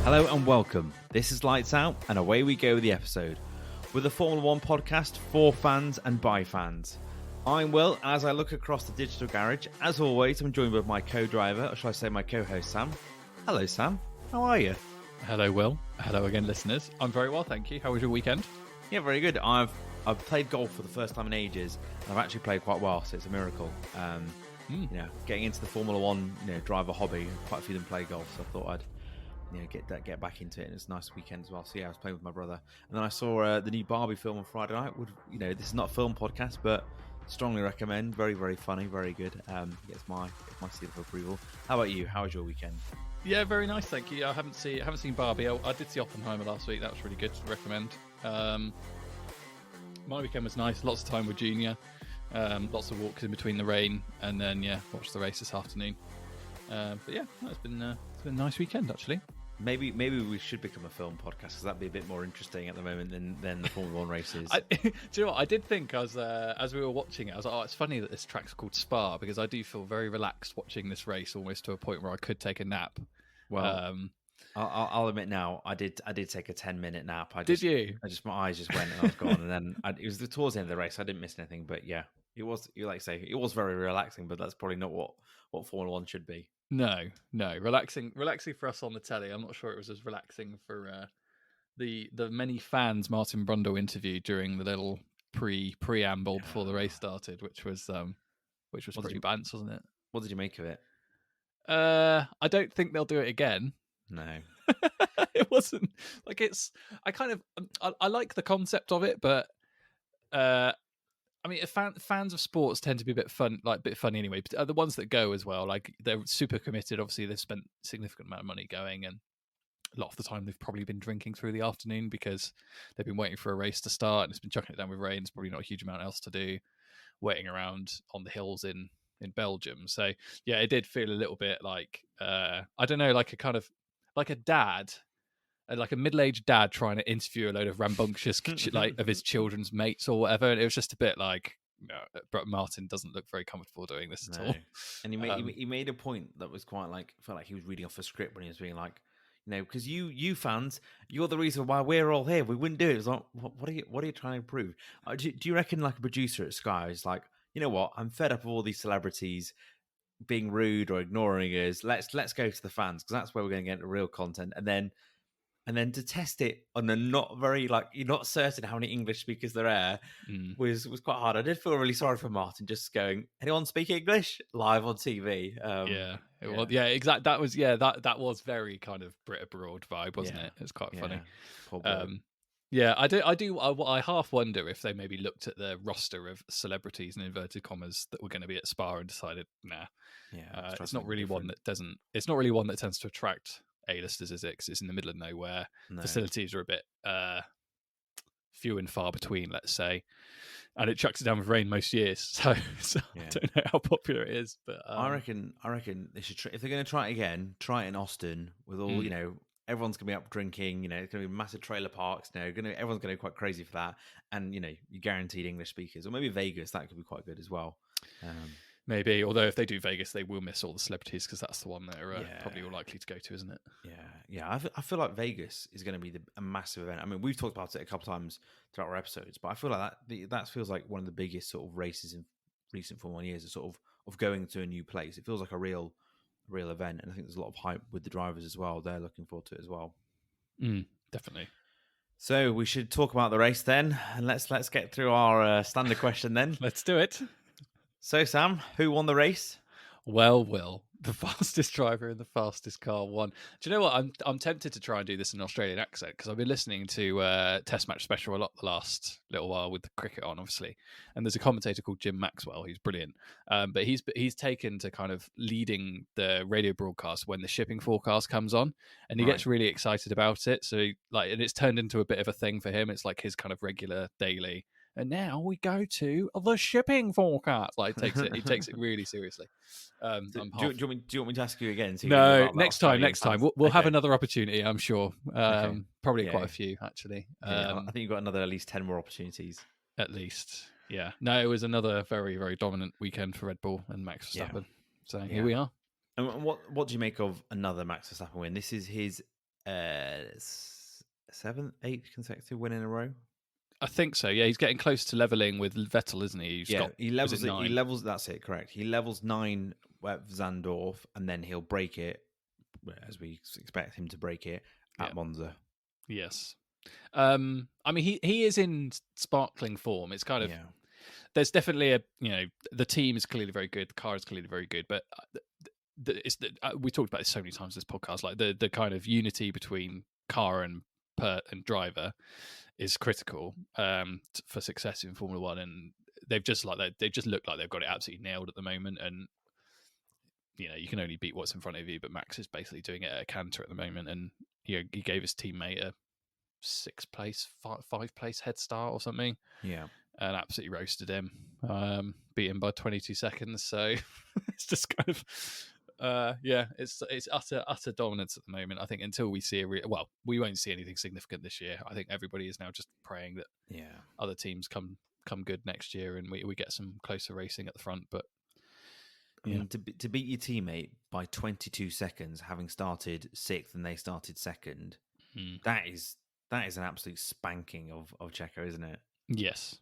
Hello and welcome. This is Lights Out, and away we go with the episode. With a Formula One podcast for fans and by fans. I'm Will, and as I look across the digital garage, as always, I'm joined by my co-driver, or shall I say my co-host, Sam. Hello, Sam. How are you? Hello, Will. Hello again, listeners. I'm very well, thank you. How was your weekend? Yeah, very good. I've played golf for the first time in ages, and I've actually played quite well, so it's a miracle. You know, getting into the Formula One, driver hobby. Quite a few of them play golf, so I thought I'd get back into it. And it's a nice weekend as well. So yeah, I was playing with my brother, and then I saw the new Barbie film on Friday night. This is not a film podcast, but strongly recommend. Very, very funny, very good. Gets my seal of approval. How about you? How was your weekend? Yeah, very nice, thank you. I haven't seen Barbie. I did see Oppenheimer last week. That was really good to recommend. My weekend was nice. Lots of time with Junior. Lots of walks in between the rain, and then watched the race this afternoon. But yeah, it's been a nice weekend actually. Maybe we should become a film podcast, because that'd be a bit more interesting at the moment than the Formula One races. Do you know what? I did think as we were watching it, I was like, oh, it's funny that this track's called Spa, because I do feel very relaxed watching this race, almost to a point where I could take a nap. Well, I'll admit now, I did take a 10-minute nap. Did you? My eyes just went and I was gone, and then it was towards the end of the race. I didn't miss anything, but yeah, it was. You like say it was very relaxing, but that's probably not what Formula One should be. No, relaxing for us on the telly. I'm not sure it was as relaxing for the many fans Martin Brundle interviewed during the little preamble before the race started, which was pretty bants, wasn't it? What did you make of it? I don't think they'll do it again. No. It wasn't like I like the concept of it, but I mean, fans of sports tend to be a bit funny anyway. But the ones that go as well, like they're super committed. Obviously, they've spent a significant amount of money going, and a lot of the time they've probably been drinking through the afternoon because they've been waiting for a race to start, and it's been chucking it down with rain. There's probably not a huge amount else to do, waiting around on the hills in Belgium. So yeah, it did feel a little bit like I don't know, like a kind of like a dad. Like a middle-aged dad trying to interview a load of rambunctious like of his children's mates or whatever, and it was just a bit like, but Martin doesn't look very comfortable doing this at all. And he made a point that was quite like, felt like he was reading off a script when he was being like, because you fans, you're the reason why we're all here. We wouldn't do it. It was like, what are you trying to prove? Do you reckon like a producer at Sky is like, you know what? I'm fed up of all these celebrities being rude or ignoring us. Let's go to the fans, because that's where we're going to get the real content, and then to test it on a not very, like, you're not certain how many English speakers there are was quite hard. I did feel really sorry for Martin, just going, anyone speak English? Live on TV. Exactly. That was very kind of Brit Abroad vibe, wasn't it? It's quite funny. I half wonder if they maybe looked at the roster of celebrities in inverted commas that were going to be at Spa and decided, it's not really one that tends to attract A-listers, is it? Because it's in the middle of nowhere. No. Facilities are a bit few and far between, let's say, and it chucks it down with rain most years. So I don't know how popular it is, but I reckon they should if they're going to try it again, try it in Austin with all everyone's going to be up drinking. It's going to be massive trailer parks. Everyone's going to go quite crazy for that, and you guaranteed English speakers, or maybe Vegas. That could be quite good as well. Maybe, although if they do Vegas, they will miss all the celebrities, because that's the one they're probably all likely to go to, isn't it? Yeah. I feel like Vegas is going to be a massive event. I mean, we've talked about it a couple of times throughout our episodes, but I feel like that feels like one of the biggest sort of races in recent Formula 1 years, is sort of going to a new place. It feels like a real event, and I think there's a lot of hype with the drivers as well. They're looking forward to it as well. Definitely. So we should talk about the race then, and let's get through our standard question then. Let's do it. So, Sam, who won the race? Well, Will, the fastest driver in the fastest car won. Do you know what? I'm tempted to try and do this in an Australian accent, because I've been listening to Test Match Special a lot the last little while with the cricket on, obviously. And there's a commentator called Jim Maxwell who's brilliant. But he's taken to kind of leading the radio broadcast when the shipping forecast comes on, and he gets really excited about it. So and it's turned into a bit of a thing for him. It's like his kind of regular daily. And now we go to the shipping forecast. Like he takes it really seriously. Do you want me to ask you again? No, next time. We'll have another opportunity, I'm sure. Probably quite a few, actually. I think you've got another at least 10 more opportunities. At least, yeah. No, it was another very, very dominant weekend for Red Bull and Max Verstappen. So here we are. And what do you make of another Max Verstappen win? This is his seventh, eighth consecutive win in a row. I think so. Yeah, he's getting close to leveling with Vettel, isn't he? He's got, he was levels it it. He 9? levels. That's it. Correct. He levels 9 at Zandorf, and then he'll break it, as we expect him to break it at Yeah. Monza. Yes. I mean, he is in sparkling form. It's kind of there's definitely a the team is clearly very good, the car is clearly very good, but we talked about this so many times in this podcast. Like the kind of unity between car and driver is critical for success in Formula One, and they just look like they've got it absolutely nailed at the moment. And you can only beat what's in front of you, but Max is basically doing it at a canter at the moment, and he gave his teammate a 6th place, 5th place head start or something. Yeah. And absolutely roasted him, beat him by 22 seconds. So it's just kind of, it's utter dominance at the moment. I think until we see we won't see anything significant this year. I think everybody is now just praying that other teams come good next year and we get some closer racing at the front. But I mean, to beat your teammate by 22 seconds, having started 6th and they started 2nd, that is an absolute spanking of Checo, isn't it? Yes,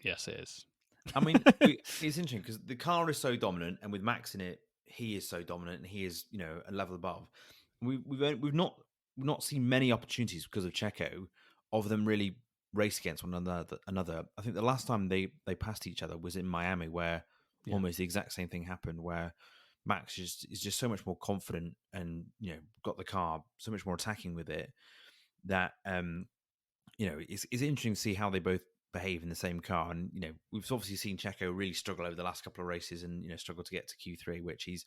it is. I mean, it's interesting because the car is so dominant, and with Max in it, he is so dominant, and he is a level above. We've not seen many opportunities because of Checo of them really race against one another. I think the last time they passed each other was in Miami, where almost the exact same thing happened, where Max is just so much more confident and got the car so much more attacking with it that it's interesting to see how they both behave in the same car. And we've obviously seen Checo really struggle over the last couple of races and struggle to get to Q3, which he's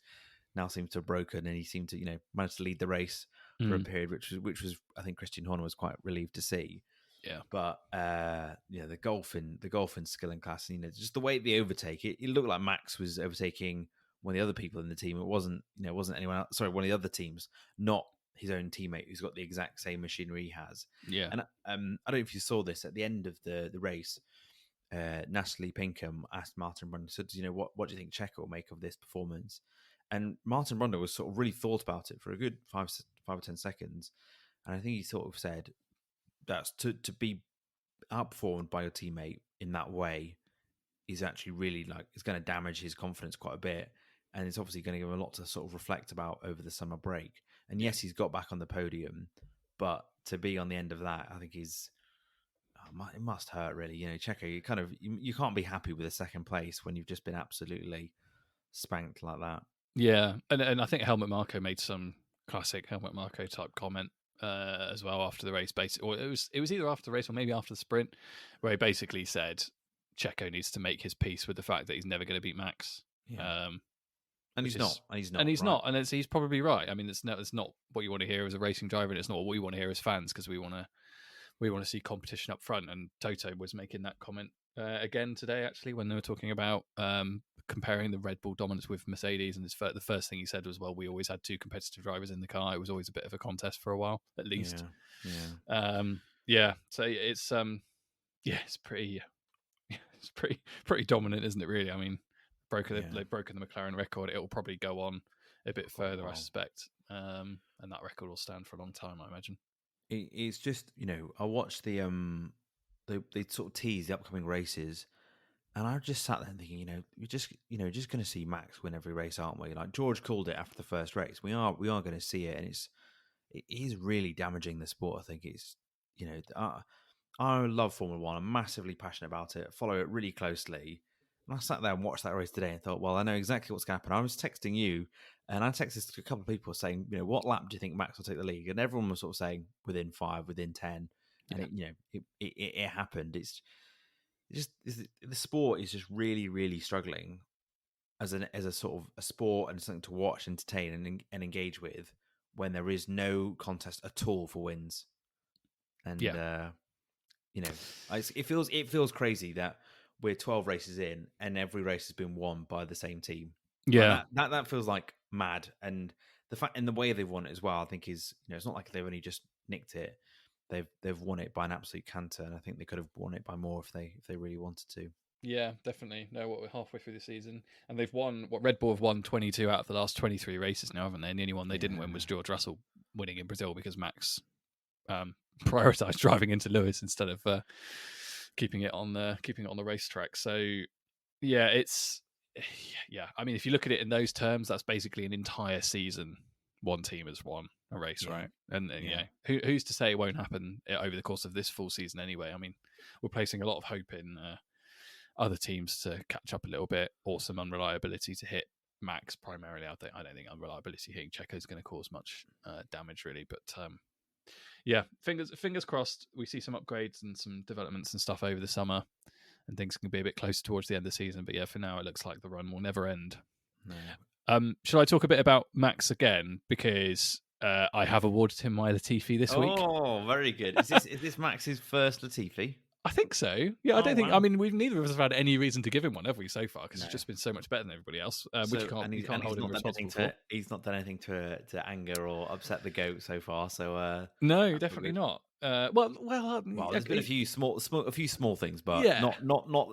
now seems to have broken, and he seemed to manage to lead the race for a period, which was I think Christian Horner was quite relieved to see. Yeah, but the golfing skill and class, just the way they overtake it looked like Max was overtaking one of the other people in the team. It wasn't anyone else, sorry, one of the other teams, not his own teammate who's got the exact same machinery he has. Yeah. And I don't know if you saw this at the end of the race. Natalie Pinkham asked Martin Brundle, said, what do you think Checo will make of this performance? And Martin Brundle was sort of really thought about it for a good 5 or 10 seconds. And I think he sort of said, that's to be outperformed by your teammate in that way is actually really it's going to damage his confidence quite a bit. And it's obviously going to give him a lot to sort of reflect about over the summer break. And yes, he's got back on the podium, but to be on the end of that, I think it must hurt really. Checo, you can't be happy with a 2nd place when you've just been absolutely spanked like that. Yeah, and I think Helmut Marko made some classic Helmut Marko type comment as well after the race, basically, or it was either after the race or maybe after the sprint, where he basically said Checo needs to make his peace with the fact that he's never going to beat Max. Yeah. And he's not. And he's probably right. I mean, it's not what you want to hear as a racing driver, and it's not what we want to hear as fans, because we want to see competition up front. And Toto was making that comment again today, actually, when they were talking about comparing the Red Bull dominance with Mercedes. And the first thing he said was, well, we always had 2 competitive drivers in the car. It was always a bit of a contest for a while, at least. Yeah. So it's it's pretty dominant, isn't it? Really, I mean, they've broken the McLaren record. It will probably go on a bit further, I suspect, and that record will stand for a long time, I imagine. It's just I watched they sort of tease the upcoming races, and I just sat there thinking, we're just just going to see Max win every race, aren't we? Like George called it after the first race. We are going to see it, and it is really damaging the sport. I think it's I love Formula One. I'm massively passionate about it. Follow it really closely. And I sat there and watched that race today and thought, well, I know exactly what's going to happen. I was texting you, and I texted to a couple of people saying, what lap do you think Max will take the lead? And everyone was sort of saying within 5, within 10. And it happened. It's just the sport is just really, really struggling as a sort of a sport and something to watch, entertain, and engage with when there is no contest at all for wins. And it feels crazy that we're 12 races in and every race has been won by the same team. Yeah, that feels like mad. And the fact and the way they've won it as well, I think is it's not like they've only just nicked it. They've won it by an absolute canter, and I think they could have won it by more if they really wanted to. Yeah, definitely. No, what we're halfway through the season, and they've won. What Red Bull have won 22 out of the last 23 races now, haven't they? And the only one they didn't win was George Russell winning in Brazil because Max prioritized driving into Lewis instead of keeping it on the racetrack. So yeah, I mean, if you look at it in those terms, that's basically an entire season. One team has won a race, right? And who's to say it won't happen over the course of this full season anyway? I mean, we're placing a lot of hope in other teams to catch up a little bit, or some unreliability to hit Max primarily. I don't think unreliability hitting Checo is going to cause much damage really, but yeah, fingers crossed. We see some upgrades and some developments and stuff over the summer, and things can be a bit closer towards the end of the season. But yeah, for now, it looks like the run will never end. No. Should I talk a bit about Max again? Because I have awarded him my Latifi this week. Oh, very good. Is this Max's first Latifi? I think so. Yeah, I don't think. Wow. I mean, we've neither of us have had any reason to give him one, have we, so far? Because he's just been so much better than everybody else, which you can't hold him responsible for. He's not done anything to anger or upset the goat so far. So no, definitely not. Well, there's been a few small things, but not.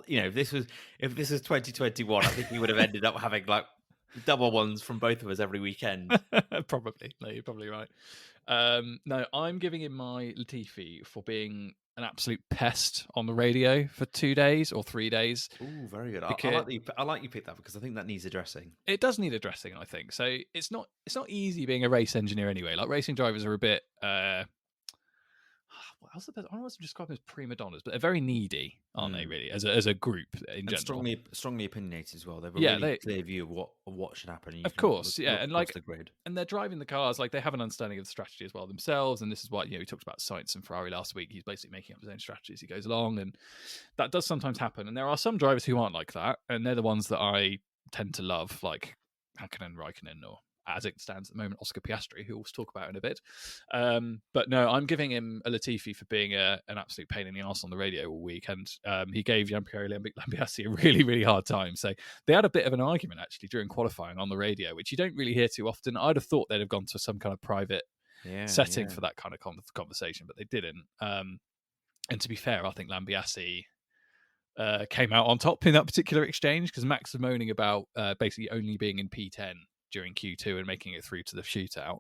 You know, if this was 2021, I think he would have ended up having like double ones from both of us every weekend. Probably. No, you're probably right. No, I'm giving him my Latifi for being an absolute pest on the radio for 2 days or 3 days. Oh, very good. I like you picked that because I think that needs addressing. It does need addressing, I think. So it's not easy being a race engineer anyway. Like racing drivers are a bit I don't want to describe them as prima donnas, but they're very needy, aren't they? Really, as a group in general, strongly opinionated as well. They have a really clear view of what should happen. Of course, and they're driving the cars like they have an understanding of the strategy as well themselves. And this is why we talked about Sainz and Ferrari last week. He's basically making up his own strategy as he goes along, and that does sometimes happen. And there are some drivers who aren't like that, and they're the ones that I tend to love, like Hakkinen, Raikkonen, or as it stands at the moment, Oscar Piastri, who we'll talk about in a bit. But no, I'm giving him a Latifi for being an absolute pain in the arse on the radio all week. And he gave Gianpiero Lambiase a really, really hard time. So they had a bit of an argument, actually, during qualifying on the radio, which you don't really hear too often. I'd have thought they'd have gone to some kind of private setting for that kind of conversation, but they didn't. And to be fair, I think Lambiase came out on top in that particular exchange because Max was moaning about basically only being in P10 during Q2 and making it through to the shootout.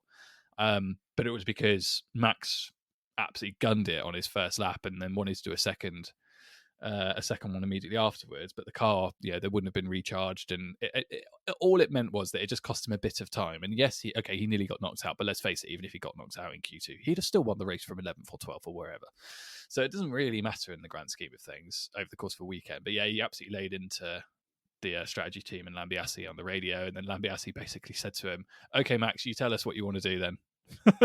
But it was because Max absolutely gunned it on his first lap and then wanted to do a second one immediately afterwards. But the car, they wouldn't have been recharged. And all it meant was that it just cost him a bit of time. And yes, he nearly got knocked out. But let's face it, even if he got knocked out in Q2, he'd have still won the race from 11th or 12th or wherever. So it doesn't really matter in the grand scheme of things over the course of a weekend. But yeah, he absolutely laid into the strategy team and Lambiase on the radio, and then Lambiase basically said to him, "Okay, Max, you tell us what you want to do then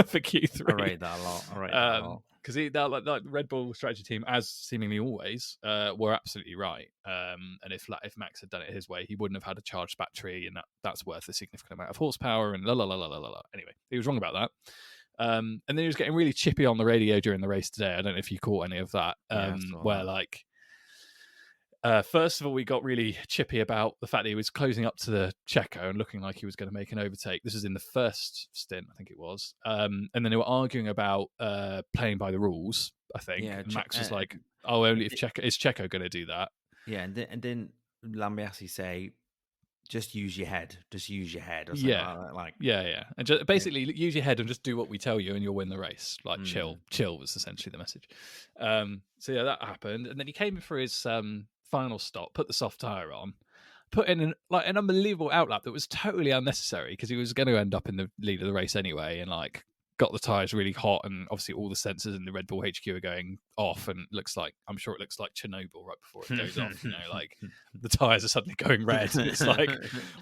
for Q3." I rate that a lot. Because that Red Bull strategy team, as seemingly always, were absolutely right. And if Max had done it his way, he wouldn't have had a charged battery, and that's worth a significant amount of horsepower. And la la la la la la. Anyway, he was wrong about that. And then he was getting really chippy on the radio during the race today. I don't know if you caught any of that. Where like. First of all, we got really chippy about the fact that he was closing up to the Checo and looking like he was going to make an overtake. This was in the first stint, I think it was. And then they were arguing about playing by the rules, I think. Yeah, and Max was like, only if Checo going to do that? Yeah, and then Lambiase say, just use your head. Just use your head. Or something like that. Yeah. And just, basically, use your head and just do what we tell you and you'll win the race. Like, chill was essentially the message. So yeah, that happened. And then he came in for his final stop, put the soft tyre on, put in an unbelievable outlap that was totally unnecessary because he was going to end up in the lead of the race anyway, and like got the tyres really hot, and obviously all the sensors in the Red Bull HQ are going off, and I'm sure it looks like Chernobyl right before it goes off. Like the tyres are suddenly going red, and it's like,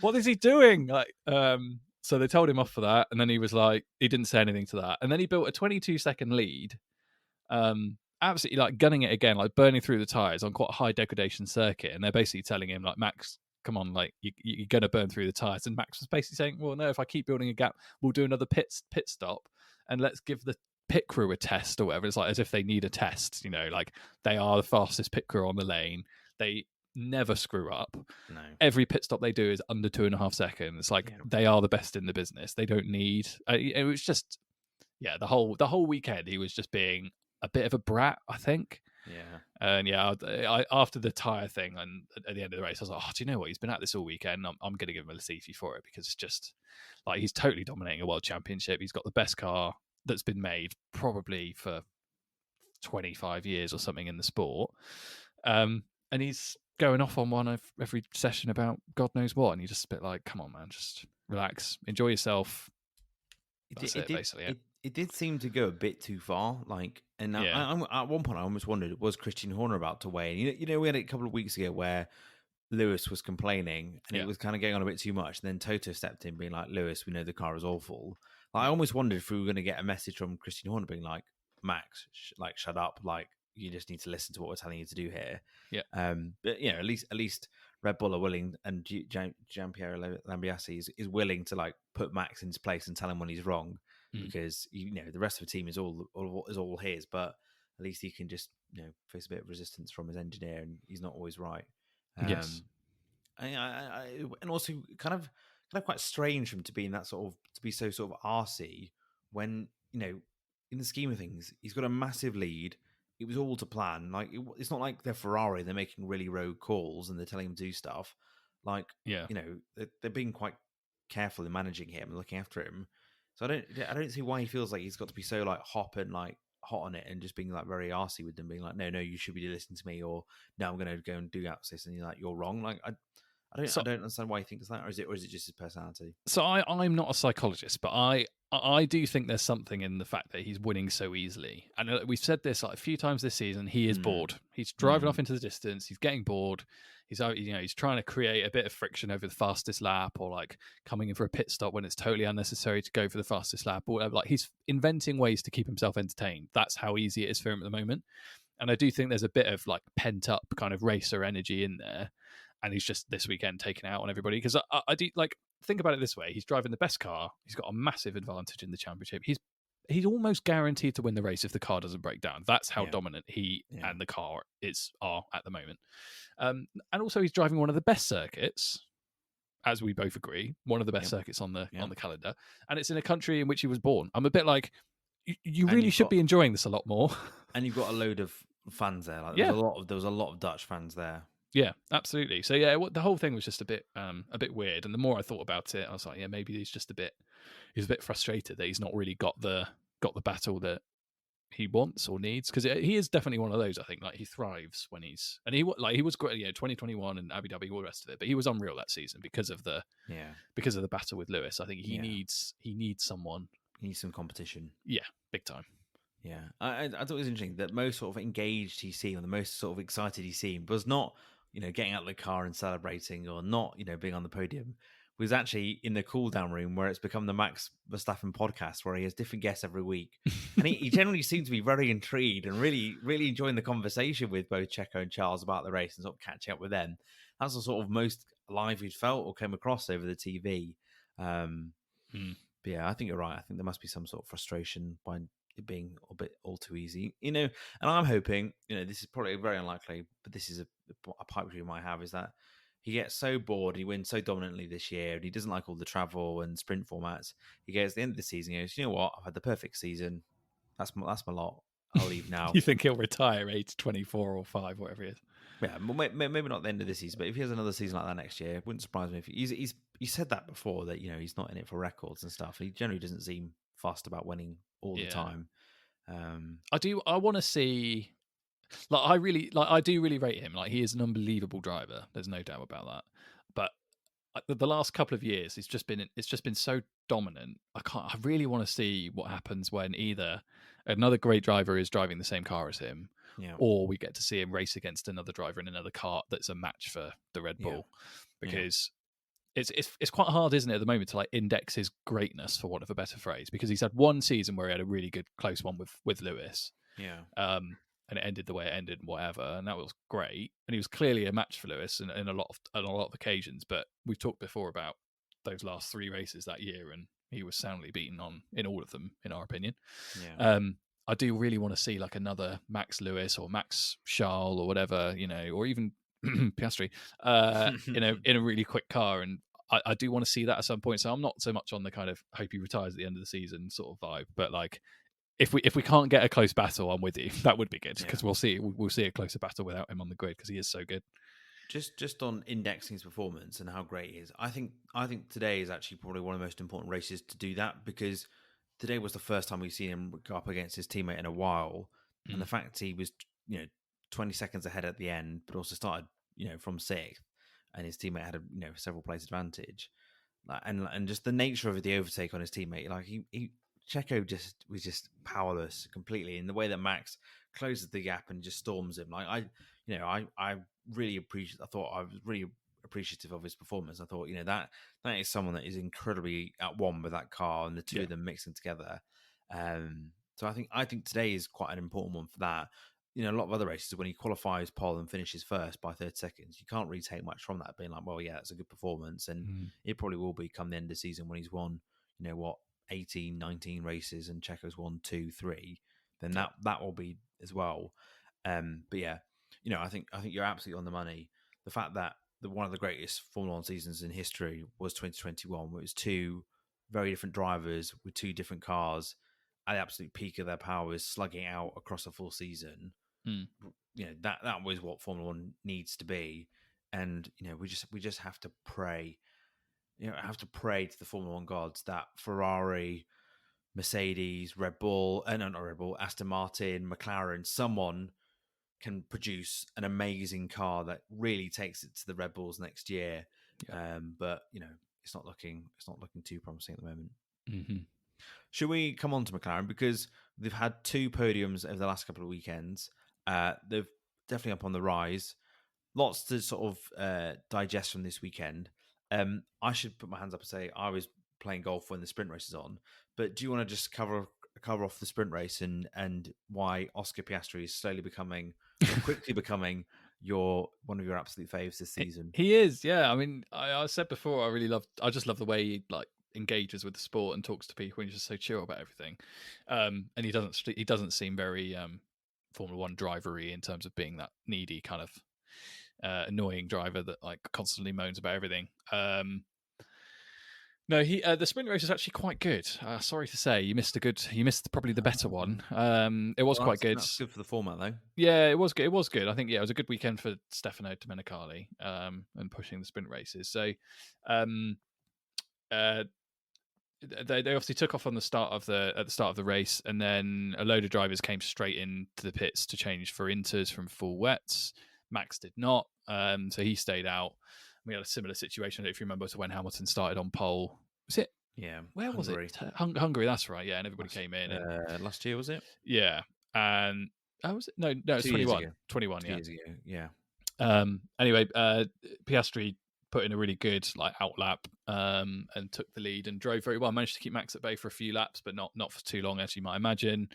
what is he doing? Like, so they told him off for that, and then he was like, he didn't say anything to that, and then he built a 22-second lead. Absolutely like gunning it again, like burning through the tyres on quite a high degradation circuit, and they're basically telling him like, Max, come on, like you're going to burn through the tyres. And Max was basically saying, well, no, if I keep building a gap, we'll do another pit stop and let's give the pit crew a test or whatever. It's like as if they need a test, like they are the fastest pit crew on the lane. They never screw up. No. Every pit stop they do is under 2.5 seconds. Like they are the best in the business. They don't need it was just the whole weekend he was just being a bit of a brat, I think. Yeah. And yeah, I after the tyre thing and at the end of the race, I was like, oh, do you know what? He's been at this all weekend. I'm going to give him a Latifi for it because it's just like he's totally dominating a world championship. He's got the best car that's been made probably for 25 years or something in the sport. And he's going off on one of every session about God knows what. And you're just a bit like, come on, man, just relax, enjoy yourself. That's it, basically. It did seem to go a bit too far. Like, and Yeah. at one point, I almost wondered, was Christian Horner about to weigh in? You know, we had it a couple of weeks ago where Lewis was complaining and it was kind of going on a bit too much. And then Toto stepped in, being like, "Lewis, we know the car is awful." Like, I almost wondered if we were going to get a message from Christian Horner being like, "Max, shut up! Like, you just need to listen to what we're telling you to do here." Yeah. But you know, at least Red Bull are willing, and Gianpiero Lambiase is willing to like put Max into place and tell him when he's wrong, because you know the rest of the team is all his, but at least he can just face a bit of resistance from his engineer, and he's not always right. Yes. And also kind of quite strange for him to be in that to be so sort of arsey when in the scheme of things he's got a massive lead. It was all to plan. Like it's not like they're Ferrari; they're making really rogue calls and they're telling him to do stuff. Like they're being quite careful in managing him and looking after him. So I don't see why he feels like he's got to be so like hot on it and just being like very arsey with them, being like, no, you should be listening to me, or no, I'm going to go and do this, and you're like, you're wrong. Like I don't understand why he thinks that, or is it just his personality? So I'm not a psychologist, but I do think there's something in the fact that he's winning so easily. And we've said this like a few times this season. He is bored. He's driving off into the distance. He's getting bored. He's he's trying to create a bit of friction over the fastest lap, or like coming in for a pit stop when it's totally unnecessary to go for the fastest lap, or whatever. Like he's inventing ways to keep himself entertained. That's how easy it is for him at the moment. And I do think there's a bit of like pent up kind of racer energy in there. And he's just this weekend taken out on everybody. Because I do like think about it this way: he's driving the best car. He's got a massive advantage in the championship. He's almost guaranteed to win the race if the car doesn't break down. That's how dominant he and the car are at the moment. And also, he's driving one of the best circuits, as we both agree, one of the best circuits on the calendar, and it's in a country in which he was born. I'm a bit like, you really should be enjoying this a lot more. And you've got a load of fans there. Like, there was a lot of Dutch fans there. Yeah, absolutely. So the whole thing was just a bit weird. And the more I thought about it, I was like, maybe he's just a bit frustrated that he's not really got the battle that he wants or needs, because he is definitely one of those. I think like he thrives when he was great, 2021 and Abu Dhabi, all the rest of it. But he was unreal that season because of the battle with Lewis. I think he needs someone. He needs some competition. Yeah, big time. Yeah, I thought it was interesting that most sort of engaged he seemed, or the most sort of excited he seemed, was not getting out of the car and celebrating, or not being on the podium. Was actually in the cool down room where it's become the Max Verstappen podcast, where he has different guests every week, and he generally seemed to be very intrigued and really enjoying the conversation with both Checo and Charles about the race and sort of catching up with them. That's the sort of most alive he'd felt or came across over the TV. But yeah, I think you're right. I think there must be some sort of frustration by it being a bit all too easy, and I'm hoping, this is probably very unlikely, but this is a pipe dream I have, is that he gets so bored, he wins so dominantly this year, and he doesn't like all the travel and sprint formats. He gets to the end of the season, he goes, you know what, I've had the perfect season. That's my lot. I'll leave now. You think he'll retire age 24 or 5, whatever it is? Yeah, maybe not the end of this season, but if he has another season like that next year, it wouldn't surprise me if he said that before, that he's not in it for records and stuff. He generally doesn't seem fussed about winning all the time. I want to see, I do really rate him. Like, he is an unbelievable driver. There's no doubt about that. But the last couple of years, it's just been so dominant. I really want to see what happens when either another great driver is driving the same car as him, or we get to see him race against another driver in another car that's a match for the Red Bull, because it's quite hard, isn't it, at the moment, to like index his greatness, for want of a better phrase, because he's had one season where he had a really good close one with Lewis, and it ended the way it ended, and whatever, and that was great, and he was clearly a match for Lewis in a lot of occasions. But we've talked before about those last 3 races that year, and he was soundly beaten in all of them, in our opinion. I do really want to see like another Max Lewis or Max Charles or whatever, or even Piastri, in a really quick car. And I do want to see that at some point. So I'm not so much on the kind of hope he retires at the end of the season sort of vibe, but like if we can't get a close battle, I'm with you. That would be good because we'll see a closer battle without him on the grid because he is so good. Just on indexing his performance and how great he is, I think today is actually probably one of the most important races to do that, because today was the first time we've seen him go up against his teammate in a while, and the fact he was 20 seconds ahead at the end, but also started from sixth, and his teammate had a several place advantage, and just the nature of the overtake on his teammate, like he Checo was just powerless completely in the way that Max closes the gap and just storms him. Like I really appreciate. I thought I was really appreciative of his performance. I thought that is someone that is incredibly at one with that car, and the two of them mixing together. So I think today is quite an important one for that. A lot of other races, when he qualifies pole and finishes first by 30 seconds, you can't really take much from that, being like, well, yeah, it's a good performance, and it probably will be come the end of the season when he's won 18, 19 races, and Checo's 1, 2, 3, then that will be as well. But yeah, I think you're absolutely on the money. The fact that one of the greatest Formula One seasons in history was 2021, where it was two very different drivers with two different cars at the absolute peak of their powers, slugging out across a full season. That was what Formula One needs to be, and we just have to pray. Have to pray to the Formula One gods that Ferrari, Mercedes, Red Bull, not Red Bull, Aston Martin, McLaren, someone can produce an amazing car that really takes it to the Red Bulls next year. But it's not looking too promising at the moment. Should we come on to McLaren, because they've had two podiums over the last couple of weekends. They're definitely up on the rise. Lots to sort of digest from this weekend. I should put my hands up and say I was playing golf when the sprint race is on. But do you want to just cover off the sprint race and why Oscar Piastri is quickly becoming one of your absolute faves this season? He is, yeah. I mean, I said before, I just love the way he engages with the sport and talks to people, and he's just so chill about everything. And he doesn't seem very Formula One drivery in terms of being that needy kind of annoying driver that constantly moans about everything. No, the sprint race is actually quite good. Sorry to say, you missed probably the better one. It was quite good. That's good for the format, though. Yeah, it was good. It was good. I think it was a good weekend for Stefano Domenicali and pushing the sprint races. So, they obviously took off on at the start of the race, and then a load of drivers came straight into the pits to change for inters from full wets. Max did not, so he stayed out. We had a similar situation, I don't know if you remember, to when Hamilton started on pole. Was it? Yeah. Where Hungary. was it? Hungary, that's right. Yeah, and everybody came in. Last year, was it? Yeah. And was it? No, it's 21. 21, 2 years ago, yeah. Anyway, Piastri put in a really good outlap and took the lead and drove very well. Managed to keep Max at bay for a few laps, but not for too long, as you might imagine.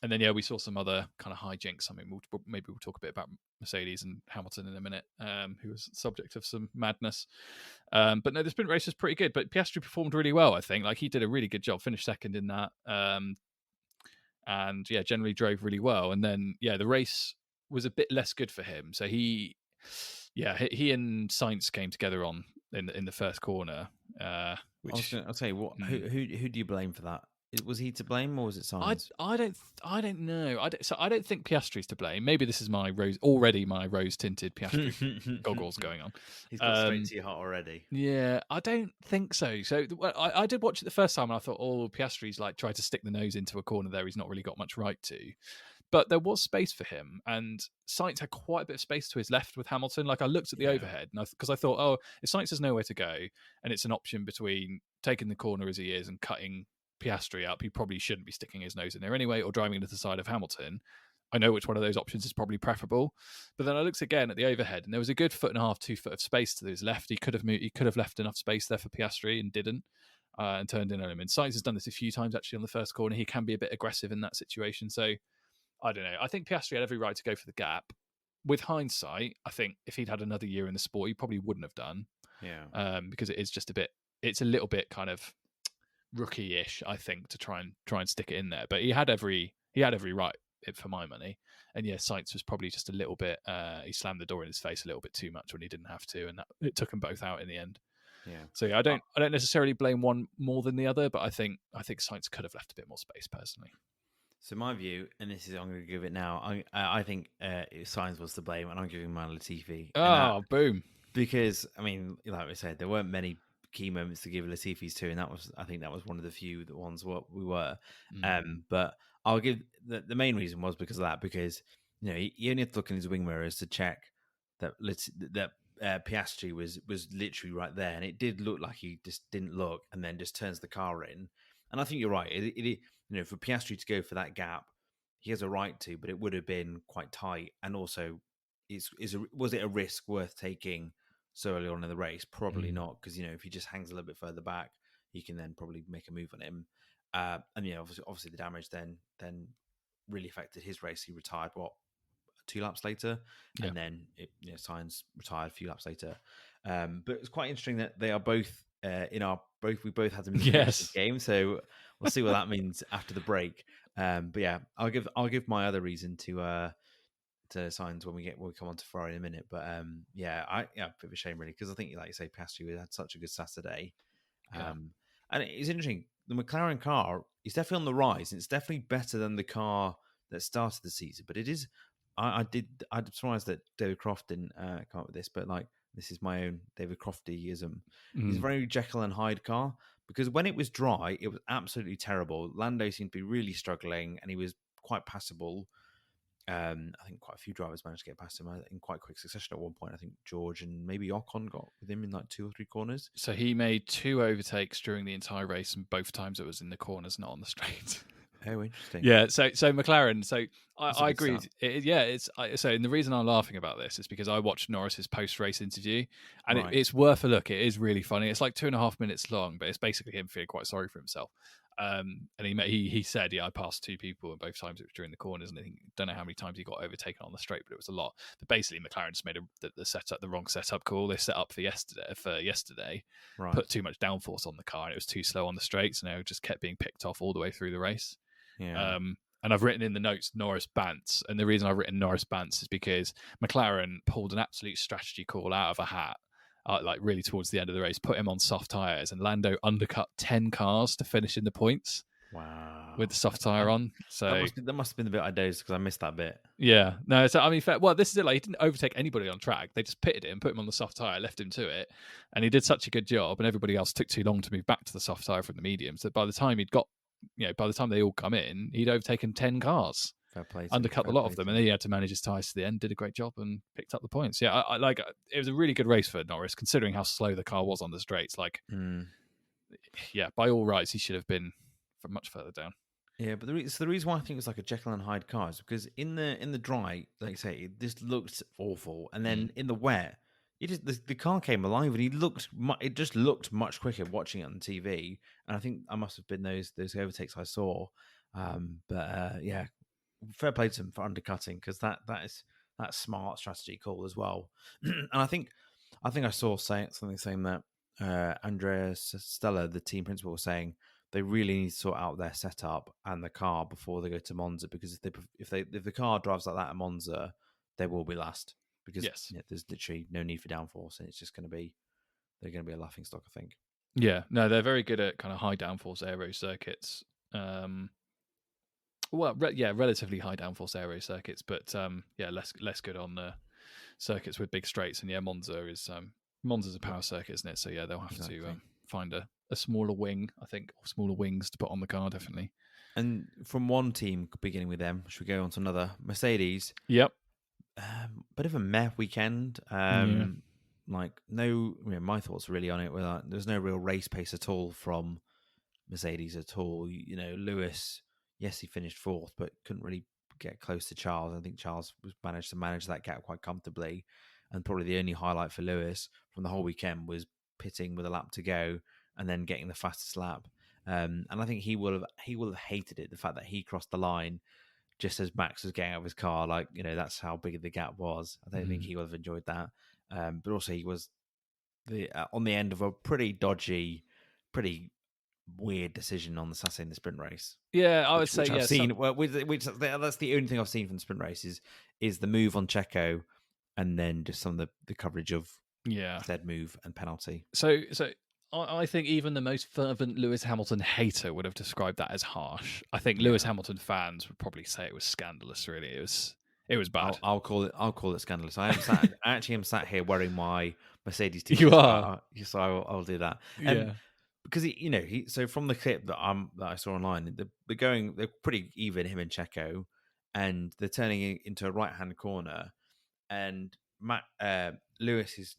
And then, we saw some other kind of hijinks. I mean, maybe we'll talk a bit about Mercedes and Hamilton in a minute, who was subject of some madness. But no, the sprint race was pretty good. But Piastri performed really well, I think. He did a really good job, finished second in that. And, generally drove really well. And then, the race was a bit less good for him. So he and Sainz came together in the first corner. I'll tell you what. Who do you blame for that? Was he to blame, or was it Sainz? I don't know. I don't think Piastri's to blame. Maybe this is my rose tinted Piastri goggles going on. He's got straight to your heart already. Yeah, I don't think so. So I did watch it the first time, and I thought, Piastri's tried to stick the nose into a corner there. He's not really got much right to. But there was space for him, and Sainz had quite a bit of space to his left with Hamilton. I looked at the overhead, because I thought, if Sainz has nowhere to go, and it's an option between taking the corner as he is and cutting Piastri up, he probably shouldn't be sticking his nose in there anyway, or driving to the side of Hamilton. I know which one of those options is probably preferable. But then I looked again at the overhead, and there was a good 1.5 to 2 foot of space to his left. He could have left enough space there for Piastri and didn't, and turned in on him. And Sainz has done this a few times actually on the first corner. He can be a bit aggressive in that situation. So I don't know. I think Piastri had every right to go for the gap. With hindsight, I think if he'd had another year in the sport, he probably wouldn't have done. Yeah. Because it is just it's a little bit kind of rookie-ish, I think, to try and stick it in there. But he had every right, for my money. And Sainz was probably just a little bit. He slammed the door in his face a little bit too much when he didn't have to, and it took them both out in the end. Yeah. So yeah, I don't necessarily blame one more than the other, but I think Sainz could have left a bit more space personally. So my view, and this is I'm going to give it now. I think Sainz was to blame, and I'm giving my Latifi. And Oh, boom. because I mean, like we said, there weren't many key moments to give Latifi's to, and I think that was one of the few ones what we were. But I'll give the main reason was because of that, because you only have to look in his wing mirrors to check that Piastri was literally right there, and it did look like he just didn't look, and then just turns the car in. And I think you're right. For Piastri to go for that gap, he has a right to, but it would have been quite tight. And also, was it a risk worth taking so early on in the race? Probably not, because if he just hangs a little bit further back, he can then probably make a move on him. And obviously the damage then really affected his race. He retired 2 laps later, and then Sainz retired a few laps later. But it's quite interesting that they are both we both had them in the predictions game, so we'll see what that means after the break. But yeah, I'll give my other reason to Sainz when we come on to Ferrari in a minute. But a bit of a shame really, because I think, like you say, Piastri had such a good Saturday. And it's interesting, the McLaren car is definitely on the rise, and it's definitely better than the car that started the season. But it is, I'm surprised that David Croft didn't come up with this, but like, this is my own David Croftyism. It's a very Jekyll and Hyde car, because when it was dry, it was absolutely terrible. Lando seemed to be really struggling, and he was quite passable. I think quite a few drivers managed to get past him in quite quick succession at one point. I think George and maybe Ocon got with him in like 2 or 3 corners. So he made 2 overtakes during the entire race, and both times it was in the corners, not on the straight. Oh, interesting. Yeah, so McLaren. So I agree. So and the reason I'm laughing about this is because I watched Norris's post-race interview, and it's worth a look. It is really funny. It's like 2.5 minutes long, but it's basically him feeling quite sorry for himself. And he said, I passed 2 people, and both times it was during the corners, and I don't know how many times he got overtaken on the straight, but it was a lot. But basically, McLaren just made the wrong setup call. They set up for yesterday, put too much downforce on the car, and it was too slow on the straights, and it just kept being picked off all the way through the race. Yeah. And I've written in the notes Norris bants, and the reason I've written Norris bants is because McLaren pulled an absolute strategy call out of a hat, like really towards the end of the race, put him on soft tyres, and Lando undercut 10 cars to finish in the points. Wow. With the soft tyre on. So that must have been the bit I dozed, because I missed that bit. Yeah. No, so I mean, well, this is it. Like, he didn't overtake anybody on track. They just pitted him, put him on the soft tyre, left him to it, and he did such a good job, and everybody else took too long to move back to the soft tyre from the medium. So by the time by the time they all come in, he'd overtaken 10 cars. Fair play. Undercut a lot of them, and then he had to manage his tyres to the end. Did a great job and picked up the points. Yeah, I like. It was a really good race for Norris, considering how slow the car was on the straights. Like, yeah, by all rights, he should have been much further down. Yeah, but the reason why I think it was like a Jekyll and Hyde car is because in the dry, like I say, it just looked awful, and then in the wet, the car came alive, and it just looked much quicker watching it on TV. And I think I must have been those overtakes I saw. Yeah, fair play to him for undercutting, because that's smart strategy call as well. And I think I saw something saying that Andreas Stella, the team principal, was saying they really need to sort out their setup and the car before they go to Monza, because if the car drives like that at Monza, they will be last, because there's literally no need for downforce, and it's just they're going to be a laughing stock, I think. Yeah, no, they're very good at kind of high downforce aero circuits. Relatively high downforce aero circuits, but less good on the circuits with big straights. And Monza's a power circuit, isn't it? So yeah, they'll have to find a smaller wing, I think, or smaller wings to put on the car, definitely. And from one team, beginning with them, should we go on to another? Mercedes. Yep. Bit of a meh weekend. Like, no, my thoughts really on it were like, there's no real race pace at all from Mercedes at all. Lewis, yes, he finished 4th, but couldn't really get close to Charles. I think Charles managed to manage that gap quite comfortably. And probably the only highlight for Lewis from the whole weekend was pitting with a lap to go and then getting the fastest lap. And I think he will have hated it, the fact that he crossed the line just as Max was getting out of his car. Like, that's how big the gap was. I don't think he would have enjoyed that. But also he was on the end of a pretty dodgy, pretty weird decision on the Saturday in the sprint race. Yeah, I would say I've seen. That's the only thing I've seen from the sprint race is the move on Checo, and then just some of the coverage of Yeah. said move and penalty. So I think even the most fervent Lewis Hamilton hater would have described that as harsh. I think Lewis Hamilton fans would probably say it was scandalous. Really, it was bad. I'll call it scandalous. I actually am sat here wearing my Mercedes t-shirt. You are. So I'll do that. Yeah. Because so from the clip that I saw online, they're pretty even, him and Checo, and they're turning into a right hand corner, and Lewis is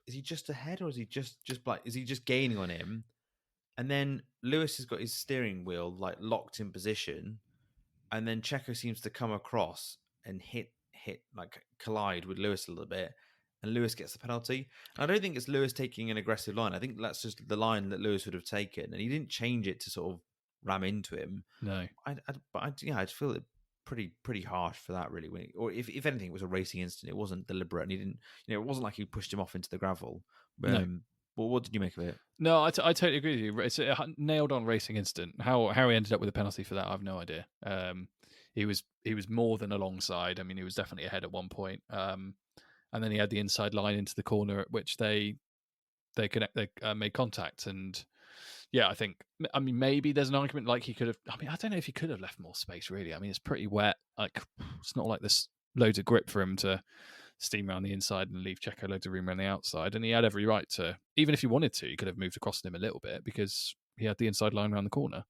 he just ahead, or is he just gaining on him? And then Lewis has got his steering wheel like locked in position, and then Checo seems to come across and hit like collide with Lewis a little bit, and Lewis gets the penalty. And I don't think it's Lewis taking an aggressive line. I think that's just the line that Lewis would have taken, and he didn't change it to sort of ram into him. No, I just feel it pretty harsh for that, really. Or if anything, it was a racing incident. It wasn't deliberate, and he didn't. It wasn't like he pushed him off into the gravel. No. Well, what did you make of it? No, I totally agree with you. It's a nailed on racing incident. How he ended up with a penalty for that, I have no idea. He was more than alongside. I mean, he was definitely ahead at one point. And then he had the inside line into the corner at which they made contact. And yeah, I mean, maybe there's an argument like he could have. I mean, I don't know if he could have left more space. Really, I mean, it's pretty wet. Like, it's not like there's loads of grip for him to steam around the inside and leave Checo loads of room around the outside. And he had every right to, even if he wanted to, he could have moved across him a little bit because he had the inside line around the corner.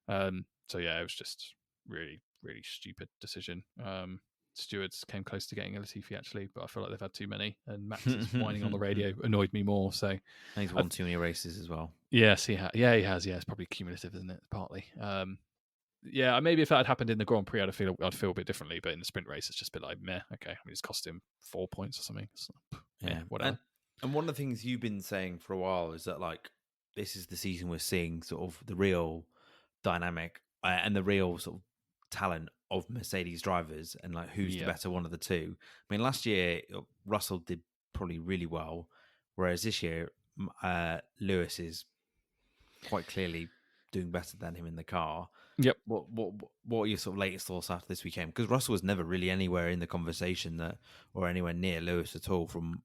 So yeah, it was just really, really stupid decision. Stewards came close to getting a Latifi actually, but I feel like they've had too many. And Max's whining on the radio annoyed me more. So he's won too many races as well. Yes, he has. Yeah, he has. Yeah, it's probably cumulative, isn't it? Partly. Yeah, maybe if that had happened in the Grand Prix, I'd feel a bit differently. But in the sprint race, it's just a bit like meh. Okay, I mean, it's cost him 4 points or something. So, yeah, whatever. And one of the things you've been saying for a while is that like this is the season we're seeing sort of the real dynamic and the real sort of talent of Mercedes drivers, and like who's the better one of the two. I mean, last year Russell did probably really well, whereas this year Lewis is quite clearly doing better than him in the car. Yep. What are your sort of latest thoughts after this weekend? Because Russell was never really anywhere in the conversation or anywhere near Lewis at all from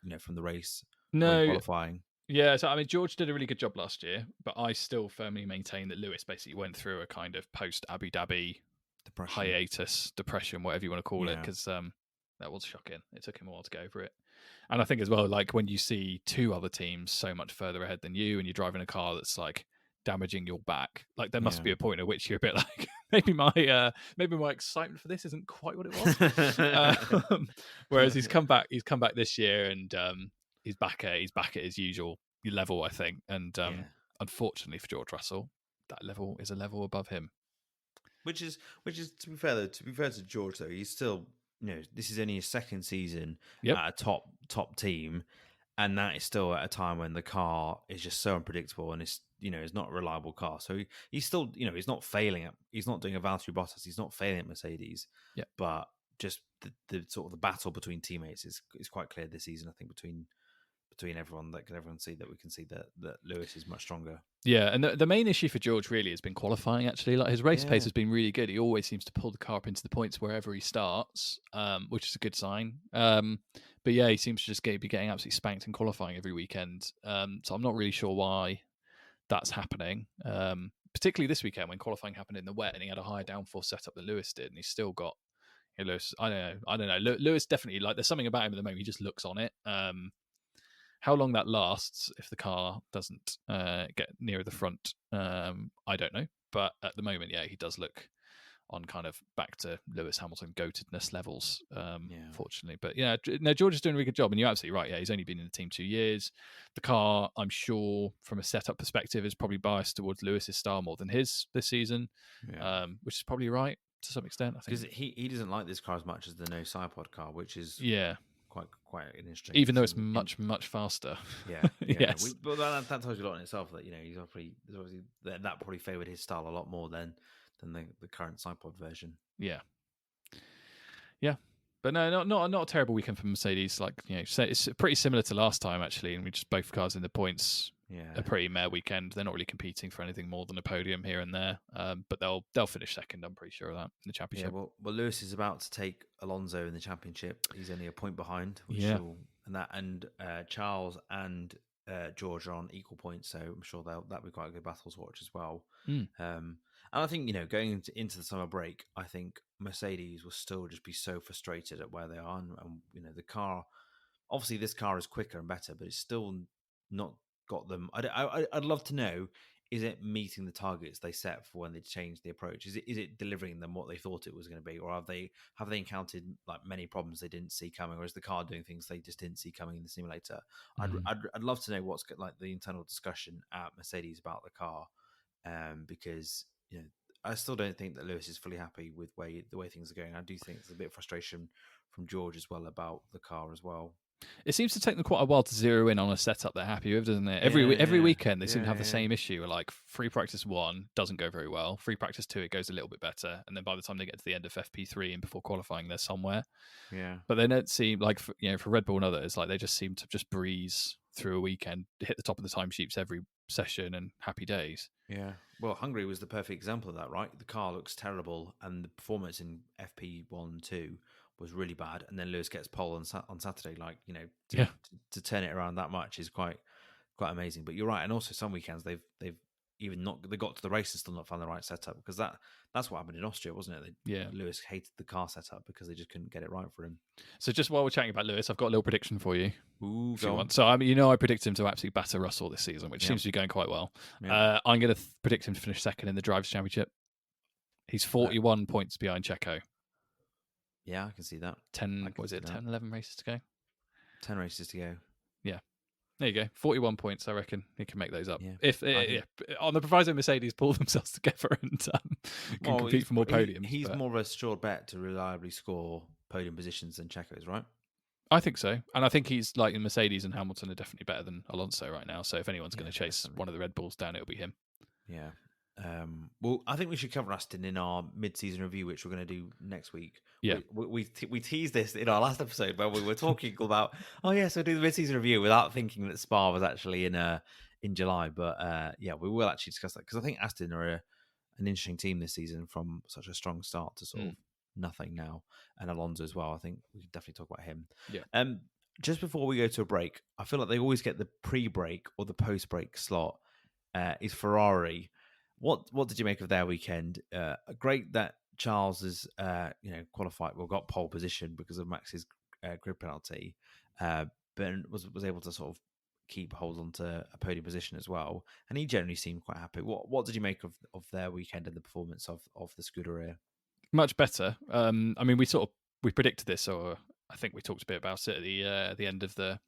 the race. No qualifying. Yeah, so I mean, George did a really good job last year, but I still firmly maintain that Lewis basically went through a kind of post Abu Dhabi hiatus, depression, whatever you want to call it, because that was shocking. It took him a while to get over it. And I think as well, like when you see two other teams so much further ahead than you, and you're driving a car that's like damaging your back, like there must be a point at which you're a bit like maybe my excitement for this isn't quite what it was. Whereas he's come back this year, and he's back at his usual level, I think. And unfortunately for George Russell, that level is a level above him. Which is to be fair to George though, he's still, this is only his second season at a top team, and that is still at a time when the car is just so unpredictable and it's not a reliable car. So he's still, he's not failing he's not doing a Valtteri Bottas, he's not failing at Mercedes. Yeah. But just the sort of the battle between teammates is quite clear this season, I think, between everyone. That can everyone see that we can see that Lewis is much stronger. Yeah, and the main issue for George really has been qualifying. Actually, like his race pace has been really good. He always seems to pull the car up into the points wherever he starts, which is a good sign. But yeah, he seems to just be getting absolutely spanked in qualifying every weekend. So I'm not really sure why that's happening. Particularly this weekend when qualifying happened in the wet and he had a higher downforce setup than Lewis did, and he's still got Lewis. I don't know. Lewis definitely, like, there's something about him at the moment. He just looks on it. How long that lasts if the car doesn't get nearer the front, I don't know. But at the moment, he does look on kind of back to Lewis Hamilton goatedness levels, fortunately. But George is doing a really good job, and you're absolutely right. Yeah, he's only been in the team 2 years. The car, I'm sure, from a setup perspective, is probably biased towards Lewis's style more than his this season, which is probably right to some extent, I think. Because he doesn't like this car as much as the no sidepod car, which is quite an interesting. Even though it's much faster. Yeah. Yes. But that tells you a lot in itself. That he's obviously that probably favoured his style a lot more than the current sidepod version. Yeah. But no, not a terrible weekend for Mercedes. Like, it's pretty similar to last time actually, and we just both cars in the points. A pretty meh weekend. They're not really competing for anything more than a podium here and there. But they'll finish second. I'm pretty sure of that in the championship. Yeah, well, Lewis is about to take Alonso in the championship. He's only a point behind, which and Charles and George are on equal points, so I'm sure that'll be quite a good battle to watch as well. Mm. And I think going into the summer break, I think Mercedes will still just be so frustrated at where they are, and the car. Obviously, this car is quicker and better, but it's still not got them. I'd love to know: is it meeting the targets they set for when they changed the approach? Is it delivering them what they thought it was going to be, or have they encountered like many problems they didn't see coming, or is the car doing things they just didn't see coming in the simulator? I'd love to know what's like the internal discussion at Mercedes about the car, because I still don't think that Lewis is fully happy with the way things are going. I do think there's a bit of frustration from George as well about the car as well. It seems to take them quite a while to zero in on a setup they're happy with, doesn't it? Every weekend they seem to have the same issue. Like free practice 1 doesn't go very well. Free practice 2 it goes a little bit better, and then by the time they get to the end of FP3 and before qualifying, they're somewhere. Yeah, but they don't seem like for Red Bull and others, like they just seem to just breeze through a weekend, hit the top of the timesheets every session, and happy days. Yeah. Well, Hungary was the perfect example of that, right? The car looks terrible, and the performance in FP1 2 was really bad, and then Lewis gets pole on Saturday. Like to turn it around that much is quite amazing. But you're right, and also some weekends they've even not they got to the race and still not found the right setup, because that's what happened in Austria, wasn't it? Lewis hated the car setup because they just couldn't get it right for him. So just while we're chatting about Lewis, I've got a little prediction for you. Ooh, if you want. So I mean, I predicted him to absolutely batter Russell this season, which seems to be going quite well. I'm going to predict him to finish second in the Drivers' Championship. He's 41 points behind Checo. Yeah, I can see that. 10 11 races to go? 10 races to go. Yeah. There you go. 41 points, I reckon. He can make those up. Yeah. On the proviso Mercedes pull themselves together and can compete for more podiums. He's more of a sure bet to reliably score podium positions than Checo's, right? I think so. And I think he's like Mercedes and Hamilton are definitely better than Alonso right now. So if anyone's going to chase one of the Red Bulls down, it'll be him. Yeah. Well, I think we should cover Aston in our mid-season review, which we're going to do next week. Yeah, we teased this in our last episode where we were talking about, so do the mid-season review without thinking that Spa was actually in July. But we will actually discuss that, because I think Aston are an interesting team this season, from such a strong start to sort of nothing now, and Alonso as well. I think we can definitely talk about him. Yeah. Just before we go to a break, I feel like they always get the pre-break or the post-break slot. Is Ferrari. What did you make of their weekend? Great that Charles is qualified, got pole position because of Max's grid penalty, but was able to sort of keep hold on to a podium position as well, and he generally seemed quite happy. What did you make of their weekend and the performance of the Scuderia? Much better. I mean, we predicted this, or I think we talked a bit about it at the end of the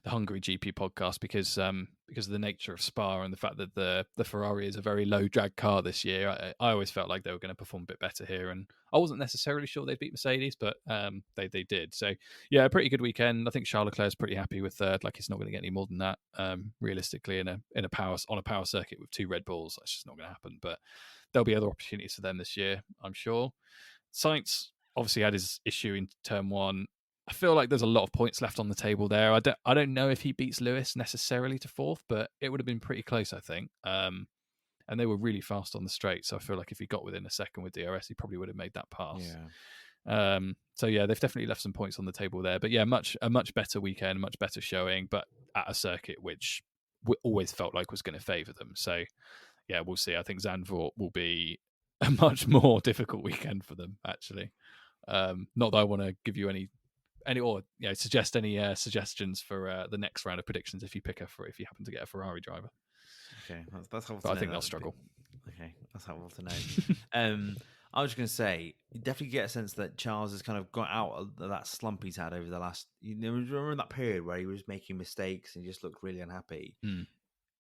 Hungary GP podcast, because of the nature of Spa and the fact that the Ferrari is a very low drag car this year. I always felt like they were going to perform a bit better here, and I wasn't necessarily sure they'd beat Mercedes, but they did. So yeah, a pretty good weekend. I think Charles Leclerc's pretty happy with third. Like, he's not going to get any more than that. Realistically, on a power circuit with 2 Red Bulls, that's just not going to happen. But there'll be other opportunities for them this year, I'm sure. Sainz obviously had his issue in turn 1. I feel like there's a lot of points left on the table there. I don't know if he beats Lewis necessarily to 4th, but it would have been pretty close, I think. And they were really fast on the straight, so I feel like if he got within a second with DRS, he probably would have made that pass. Yeah. So yeah, they've definitely left some points on the table there. But yeah, a much better weekend, much better showing, but at a circuit which we always felt like was going to favour them. So yeah, we'll see. I think Zandvoort will be a much more difficult weekend for them, actually. Not that I want to give you any or suggest any suggestions for the next round of predictions if you happen to get a Ferrari driver. Okay, that's helpful. But I think they'll struggle. Okay, that's helpful to know. I was going to say, you definitely get a sense that Charles has kind of got out of that slump he's had over the last. Remember that period where he was making mistakes and he just looked really unhappy.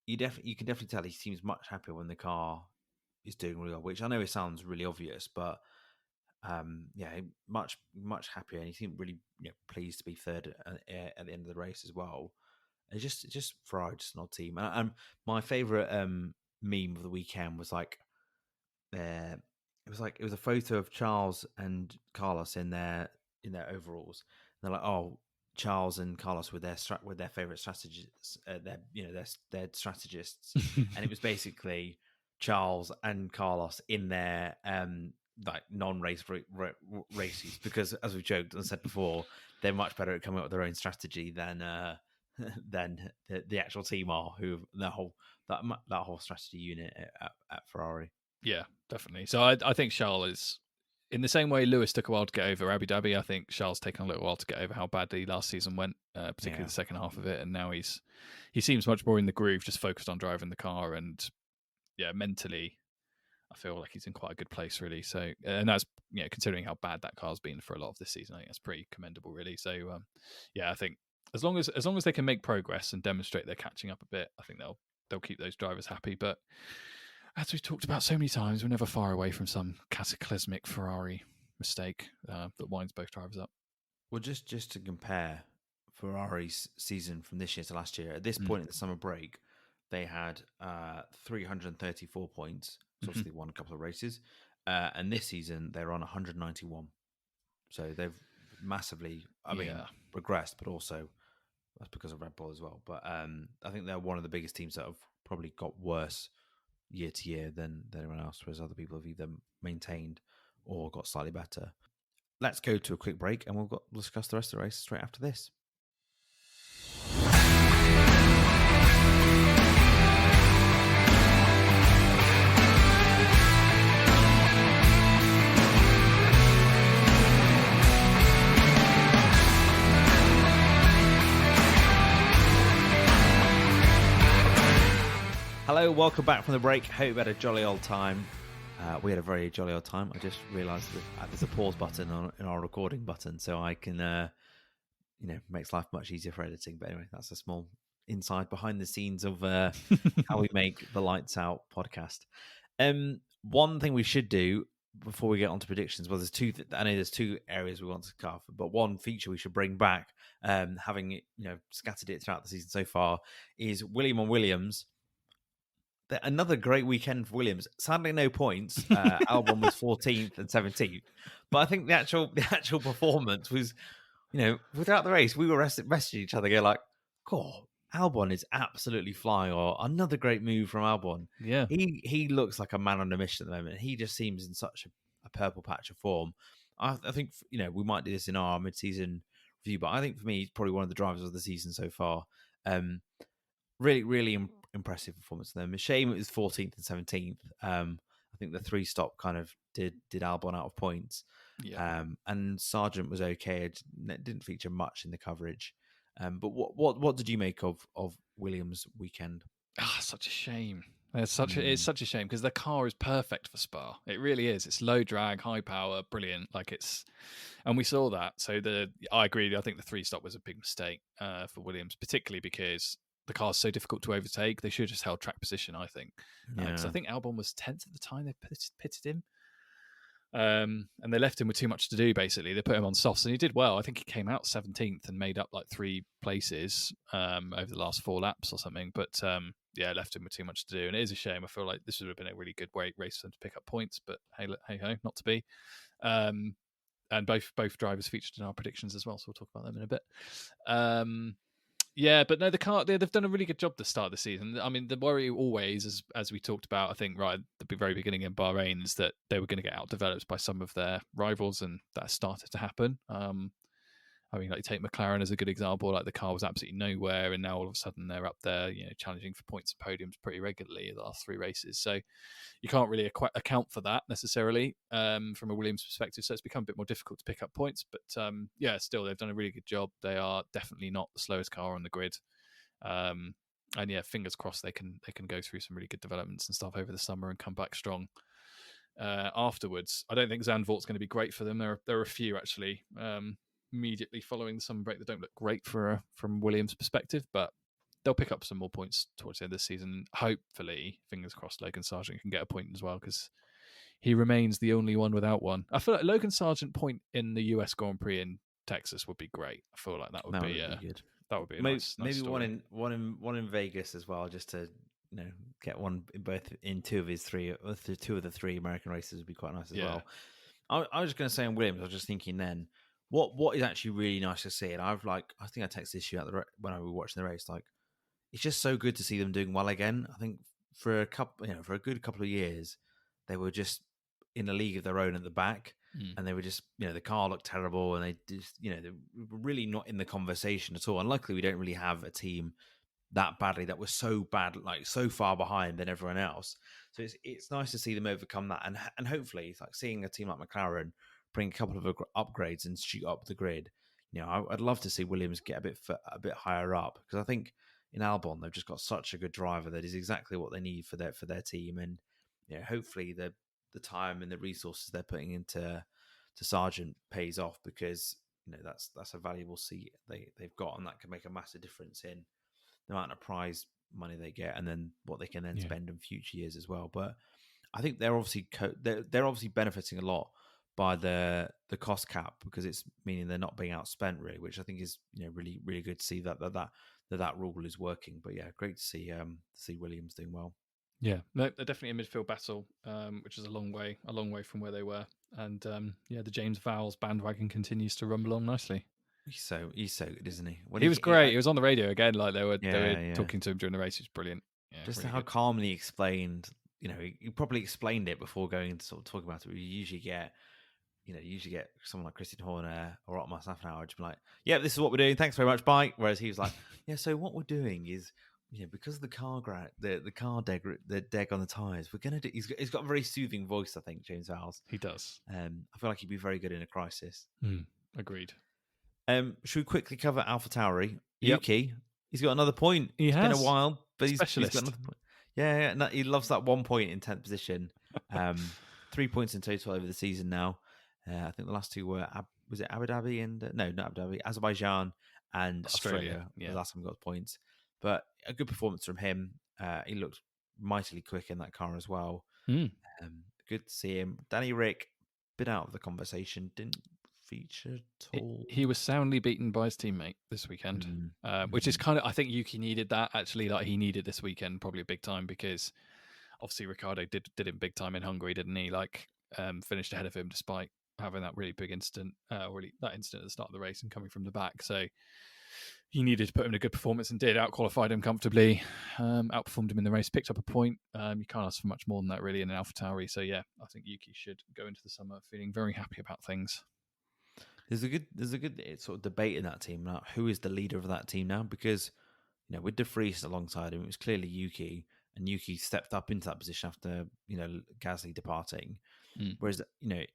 You can definitely tell he seems much happier when the car is doing really well, which I know it sounds really obvious, but much happier, and he seemed really pleased to be third at the end of the race as well. It's just Ferrari, just an odd team. And my favorite meme of the weekend was like, it was a photo of Charles and Carlos in their overalls. And they're like, oh, Charles and Carlos with their favorite strategists, their strategists, and it was basically Charles and Carlos in their like non-race races, because as we've joked and said before, they're much better at coming up with their own strategy than than the actual team are, who that whole strategy unit at Ferrari. Yeah, definitely. So I think Charles is, in the same way Lewis took a while to get over Abu Dhabi, I think Charles taken a little while to get over how badly last season went, particularly the second half of it. And now he seems much more in the groove, just focused on driving the car. And yeah, mentally, I feel like he's in quite a good place, really. So, and that's, considering how bad that car's been for a lot of this season, I think that's pretty commendable, really. So, yeah, I think as long as they can make progress and demonstrate they're catching up a bit, I think they'll keep those drivers happy. But as we've talked about so many times, we're never far away from some cataclysmic Ferrari mistake that winds both drivers up. Well, just to compare Ferrari's season from this year to last year, at this point in the summer break, they had 334 points. So obviously they won a couple of races. And this season, they're on 191. So they've massively, regressed, but also that's because of Red Bull as well. But I think they're one of the biggest teams that have probably got worse year to year than anyone else, whereas other people have either maintained or got slightly better. Let's go to a quick break and we'll discuss the rest of the race straight after this. Hello, welcome back from the break. Hope you had a jolly old time. We had a very jolly old time. I just realised that there's a pause button in our recording button, so I can, makes life much easier for editing. But anyway, that's a small insight behind the scenes of how we make the Lights Out podcast. One thing we should do before we get on to predictions, well, I know there's two areas we want to cover, but one feature we should bring back, having it, scattered it throughout the season so far, is William on Williams. Another great weekend for Williams. Sadly, no points. Albon was 14th and 17th, but I think the actual performance was, without the race, we were messaging each other, go like, "God, Albon is absolutely flying!" Or another great move from Albon. Yeah, he looks like a man on a mission at the moment. He just seems in such a purple patch of form. I think we might do this in our mid-season review, but I think for me, he's probably one of the drivers of the season so far. Really, really impressive performance for them. A shame it was 14th and 17th. I think the 3-stop kind of did Albon out of points. Yeah. And Sargent was okay. It didn't feature much in the coverage. But what did you make of Williams' weekend? Such a shame. It's such a shame because the car is perfect for Spa. It really is. It's low drag, high power, brilliant. And we saw that. So I agree. I think the 3-stop was a big mistake for Williams, particularly because the car's so difficult to overtake. They should have just held track position, I think. Because I think Albon was 10th at the time they pitted him. And they left him with too much to do, basically. They put him on softs, and he did well. I think he came out 17th and made up like 3 places over the last 4 laps or something. But left him with too much to do. And it is a shame. I feel like this would have been a really good race for them to pick up points, but hey ho, not to be. And both drivers featured in our predictions as well, so we'll talk about them in a bit. But no, the car, they've done a really good job to start the season. I mean, the worry always, as we talked about, I think, right at the very beginning in Bahrain, is that they were going to get outdeveloped by some of their rivals, and that started to happen. I mean, like, take McLaren as a good example. Like, the car was absolutely nowhere, and now all of a sudden they're up there, challenging for points and podiums pretty regularly in the last 3 races. So you can't really account for that necessarily from a Williams perspective. So it's become a bit more difficult to pick up points. But still, they've done a really good job. They are definitely not the slowest car on the grid. And fingers crossed they can go through some really good developments and stuff over the summer and come back strong afterwards. I don't think Zandvoort's going to be great for them. There are a few actually. Immediately following the summer break that don't look great from Williams' perspective, but they'll pick up some more points towards the end of the season. Hopefully, fingers crossed, Logan Sargent can get a point as well, because he remains the only one without one. I feel like Logan Sargent point in the US Grand Prix in Texas would be great. I feel like that would be good. That would be maybe nice one in Vegas as well, just to get one in two of the 3 American races would be quite nice as well. I was just going to say on Williams, I was just thinking then, what is actually really nice to see, and I think I texted this out when I was watching the race. Like, it's just so good to see them doing well again. I think for a good couple of years, they were just in a league of their own at the back, Mm. and they were just, the car looked terrible, and they just, they were really not in the conversation at all. And luckily, we don't really have a team that badly that was so bad, like so far behind than everyone else. So it's nice to see them overcome that, and hopefully, it's like seeing a team like McLaren bring a couple of upgrades and shoot up the grid. I'd love to see Williams get a bit higher up, because I think in Albon they've just got such a good driver that is exactly what they need for their team, and hopefully the time and the resources they're putting into Sargent pays off, because that's a valuable seat they've got, and that can make a massive difference in the amount of prize money they get, and then what they can then spend in future years as well. But I think they're obviously they're obviously benefiting a lot by the cost cap, because it's meaning they're not being outspent really, which I think is really really good to see that rule is working. But yeah, great to see Williams doing well. Yeah, no, they're definitely a midfield battle, which is a long way from where they were. And the James Vowles bandwagon continues to rumble on nicely. He's so good, isn't he? He was great. He was on the radio again, like they were Yeah. talking to him during the race. It was brilliant. Yeah, just really how good. calmly explained. He probably explained it before going into sort of talking about it. We usually get someone like Christian Horner or Otmar Safnauer just be like, "Yeah, this is what we're doing. Thanks very much. Bye." Whereas he was like, "Yeah, so what we're doing is, because of the car the deg on the tires, we're gonna do." He's got a very soothing voice, I think, James Vowles. He does. I feel like he'd be very good in a crisis. Agreed. Should we quickly cover AlphaTauri? Yep. Yuki, he's got another point. It's been a while, but he's got another point. Yeah, no, he loves that 1 point in 10th position. 3 points in total over the season now. I think the last two were was it Abu Dhabi and no, not Abu Dhabi, Azerbaijan and Australia. Yeah. The last time we got points, but a good performance from him. He looked mightily quick in that car as well. Good to see him. Danny Rick, been out of the conversation, didn't feature at all. He was soundly beaten by his teammate this weekend, which is kind of, I think Yuki needed that actually. Like he needed this weekend probably big time, because obviously Ricciardo did him big time in Hungary, didn't he? Like finished ahead of him despite having that really big incident, that incident at the start of the race and coming from the back. So he needed to put him in a good performance, and did. Outqualified him comfortably, outperformed him in the race, picked up a point. You can't ask for much more than that really in an AlphaTauri. So yeah, I think Yuki should go into the summer feeling very happy about things. There's a good sort of debate in that team now. Who is the leader of that team now? Because with De Vries alongside him, it was clearly Yuki, and Yuki stepped up into that position after Gasly departing. Whereas that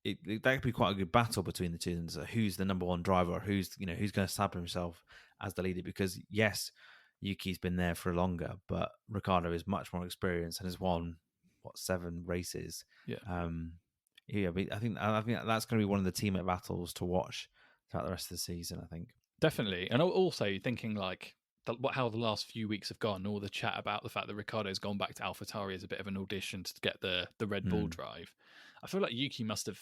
could be quite a good battle between the two. And so who's the number one driver? Or who's going to establish himself as the leader? Because yes, Yuki's been there for longer, but Ricciardo is much more experienced and has won 7 races. Yeah. Yeah, but I think that's going to be one of the teammate battles to watch throughout the rest of the season, I think. Definitely. And also thinking like how the last few weeks have gone, all the chat about the fact that Ricciardo's gone back to AlphaTauri as a bit of an audition to get the Red Bull drive. I feel like Yuki must have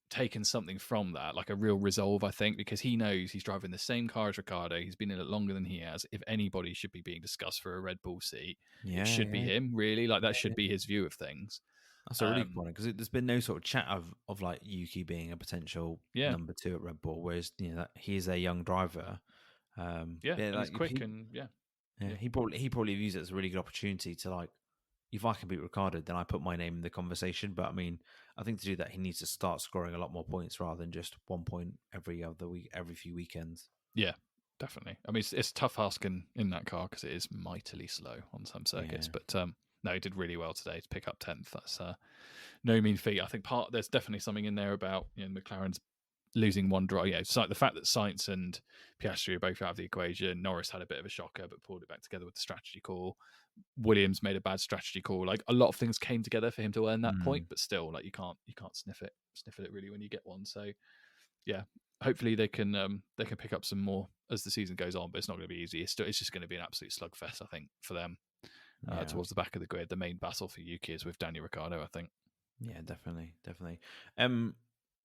taken something from that, like a real resolve, I think, because he knows he's driving the same car as Ricciardo. He's been in it longer than he has. If anybody should be being discussed for a Red Bull seat, it should be him, really. Like that should be his view of things. That's a really good point, because there's been no sort of chat of like Yuki being a potential number 2 at Red Bull, whereas that he is a young driver. He's quick he probably views it as a really good opportunity to, like, if I can beat Ricciardo, then I put my name in the conversation. But I mean, I think to do that, he needs to start scoring a lot more points rather than just 1 point every other week, every few weekends. Yeah, definitely. I mean, it's tough asking in that car because it is mightily slow on some circuits, but no, he did really well today to pick up 10th. That's no mean feat. I think there's definitely something in there about McLaren's losing one drive. Yeah, so the fact that Sainz and Piastri are both out of the equation. Norris had a bit of a shocker, but pulled it back together with the strategy call. Williams made a bad strategy call. Like a lot of things came together for him to earn that point, but still, like you can't sniff at it really when you get one. So yeah, hopefully they can pick up some more as the season goes on, but it's not going to be easy. It's just going to be an absolute slugfest, I think, for them. Towards the back of the grid. The main battle for Yuki is with Daniel Ricciardo, I think. Yeah, definitely.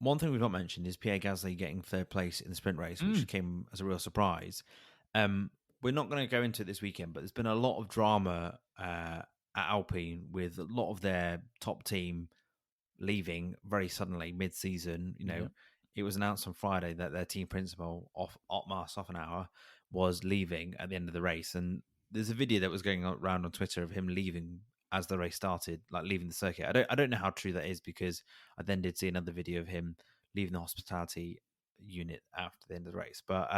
One thing we've not mentioned is Pierre Gasly getting 3rd place in the sprint race, which came as a real surprise. We're not going to go into it this weekend, but there's been a lot of drama at Alpine with a lot of their top team leaving very suddenly mid-season. It was announced on Friday that their team principal, Otmar Safnauer, was leaving at the end of the race, and there's a video that was going around on Twitter of him leaving as the race started, like leaving the circuit. I don't know how true that is, because I then did see another video of him leaving the hospitality unit after the end of the race. But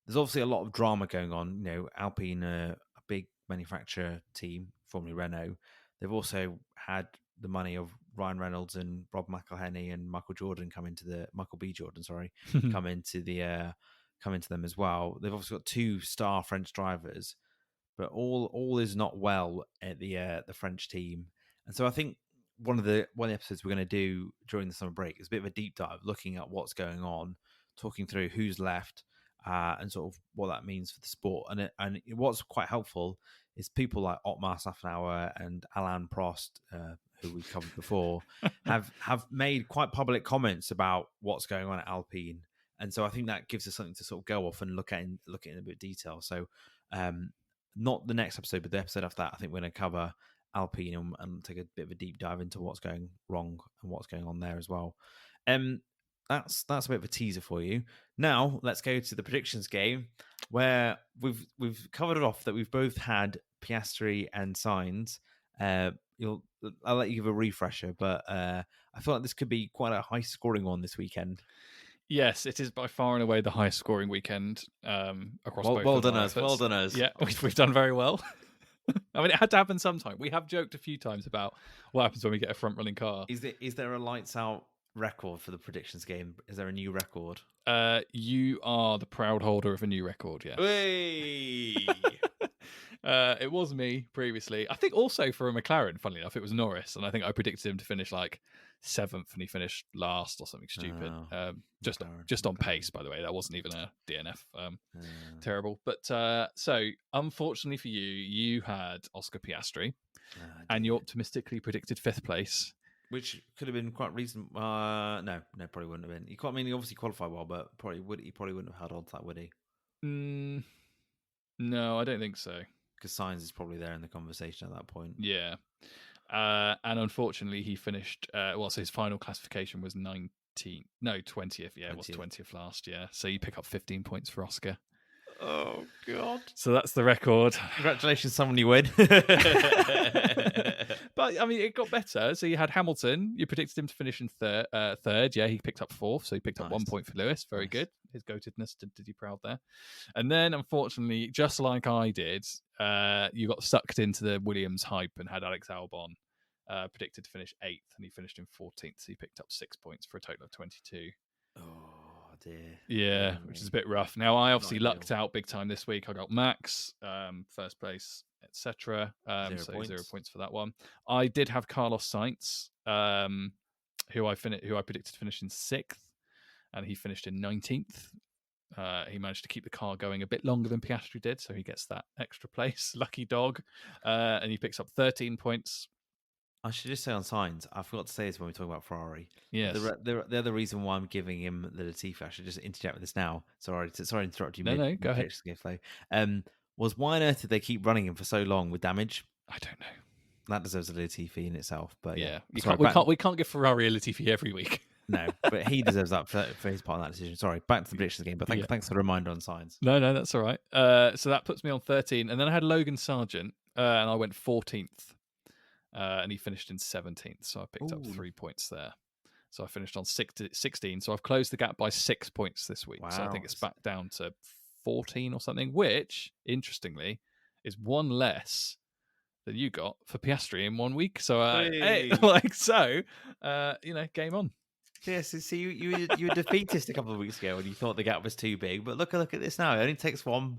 there's obviously a lot of drama going on. You know, Alpine, a big manufacturer team, formerly Renault. They've also had the money of Ryan Reynolds and Rob McElhenney and Michael B. Jordan, come into them as well. They've obviously got 2 star French drivers, but all is not well at the French team. And so I think one of the episodes we're going to do during the summer break is a bit of a deep dive, looking at what's going on, talking through who's left, and sort of what that means for the sport. And what's quite helpful is people like Otmar Safnauer and Alain Prost, who we covered before, have made quite public comments about what's going on at Alpine. And so I think that gives us something to sort of go off and look at in a bit of detail. So not the next episode, but the episode after that, I think we're going to cover Alpine and take a bit of a deep dive into what's going wrong and what's going on there as well. That's a bit of a teaser for you. Now let's go to the predictions game, where we've covered it off that we've both had Piastri and Sainz. I'll let you give a refresher, but I feel like this could be quite a high scoring one this weekend. Yes, it is by far and away the highest scoring weekend across both. Well done us. Well done us. Yeah, we've done very well. I mean, it had to happen sometime. We have joked a few times about what happens when we get a front running car. Is there a lights out record for the predictions game? Is there a new record? You are the proud holder of a new record, yes. Hey! It was me previously. I think also for a McLaren, funnily enough, it was Norris, and I think I predicted him to finish like 7th, and he finished last or something stupid. Just on pace, by the way. That wasn't even a DNF. Terrible. But so unfortunately for you, you had Oscar Piastri, and you optimistically predicted 5th place. Which could have been quite reasonable. No, probably wouldn't have been. He obviously qualified well, but he probably wouldn't have held on to that, would he? No, I don't think so. Because Sainz is probably there in the conversation at that point. Yeah. And unfortunately, he finished, so his final classification was 20th. Yeah, it was 20th last year. So you pick up 15 points for Oscar. Oh, God. So that's the record. Congratulations, someone you win. But, I mean, it got better. So you had Hamilton. You predicted him to finish in third. Yeah, he picked up 4th. So he picked up 1 point for Lewis. Very good. His goatedness did you proud there. And then, unfortunately, just like I did, you got sucked into the Williams hype and had Alex Albon predicted to finish 8th. And he finished in 14th. So he picked up 6 points for a total of 22. Oh, dear. Yeah, which is a bit rough. Now, I obviously lucked out big time this week. I got Max, first place, etc. 0 points for that one. I did have Carlos Sainz, who I predicted to finish in 6th, and he finished in 19th. He managed to keep the car going a bit longer than Piastri did, so he gets that extra place. Lucky dog. And he picks up 13 points. I should just say on Sainz, I forgot to say this when we talk about Ferrari. Yes. The other reason why I'm giving him the Latifi, I should just interject with this now. Sorry to interrupt you. No, go ahead. Was why on earth did they keep running him for so long with damage? I don't know. That deserves a Latifi in itself. But yeah, we can't give Ferrari a Latifi every week. No, but he deserves that for his part in that decision. Sorry, back to the predictions game. But thanks for the reminder on Sainz. No, that's all right. So that puts me on 13, and then I had Logan Sargent, and I went 14th. And he finished in 17th, so I picked up 3 points there. So I finished on 16, so I've closed the gap by 6 points this week. Wow. So I think it's back down to 14 or something, which, interestingly, is 1 less than you got for Piastri in 1 week. So, game on. Yes, see, you were defeatist a couple of weeks ago when you thought the gap was too big, but look at this now. It only takes one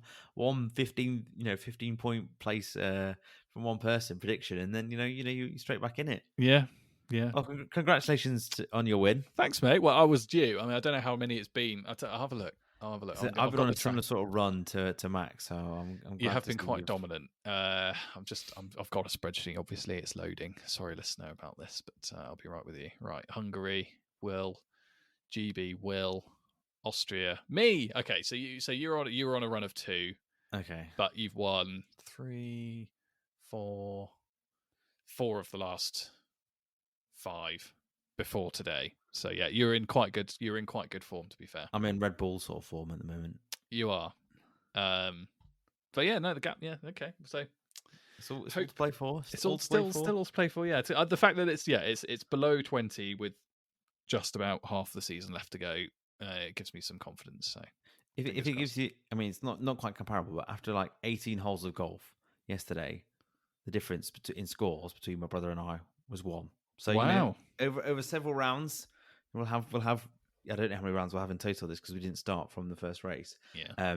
15 point place from one person prediction, and then you're straight back in it. Yeah. Well, congratulations on your win. Thanks, mate. Well, I was due. I mean, I don't know how many it's been. I'll have a look. I've been on a similar sort of run to Max, so I'm glad you have been quite dominant. I've got a spreadsheet. Obviously, it's loading. Sorry, listener, about this, but I'll be right with you. Right, Hungary, Will, GB, Will, Austria, me. Okay, so you were on a run of 2. Okay, but you've won 3, 4 of the last 5 before today. So yeah, you're in quite good form, to be fair. I'm in Red Bull sort of form at the moment. You are. But yeah, no, the gap. Yeah, okay. So It's all to play for. It's all still all to play for. Yeah, the fact that it's below 20 with just about half the season left to go, it gives me some confidence. So if it gives you, I mean, it's not quite comparable, but after like 18 holes of golf yesterday, the difference in scores between my brother and I was 1. So wow, over several rounds, we'll have. I don't know how many rounds we'll have in total this because we didn't start from the first race. Yeah.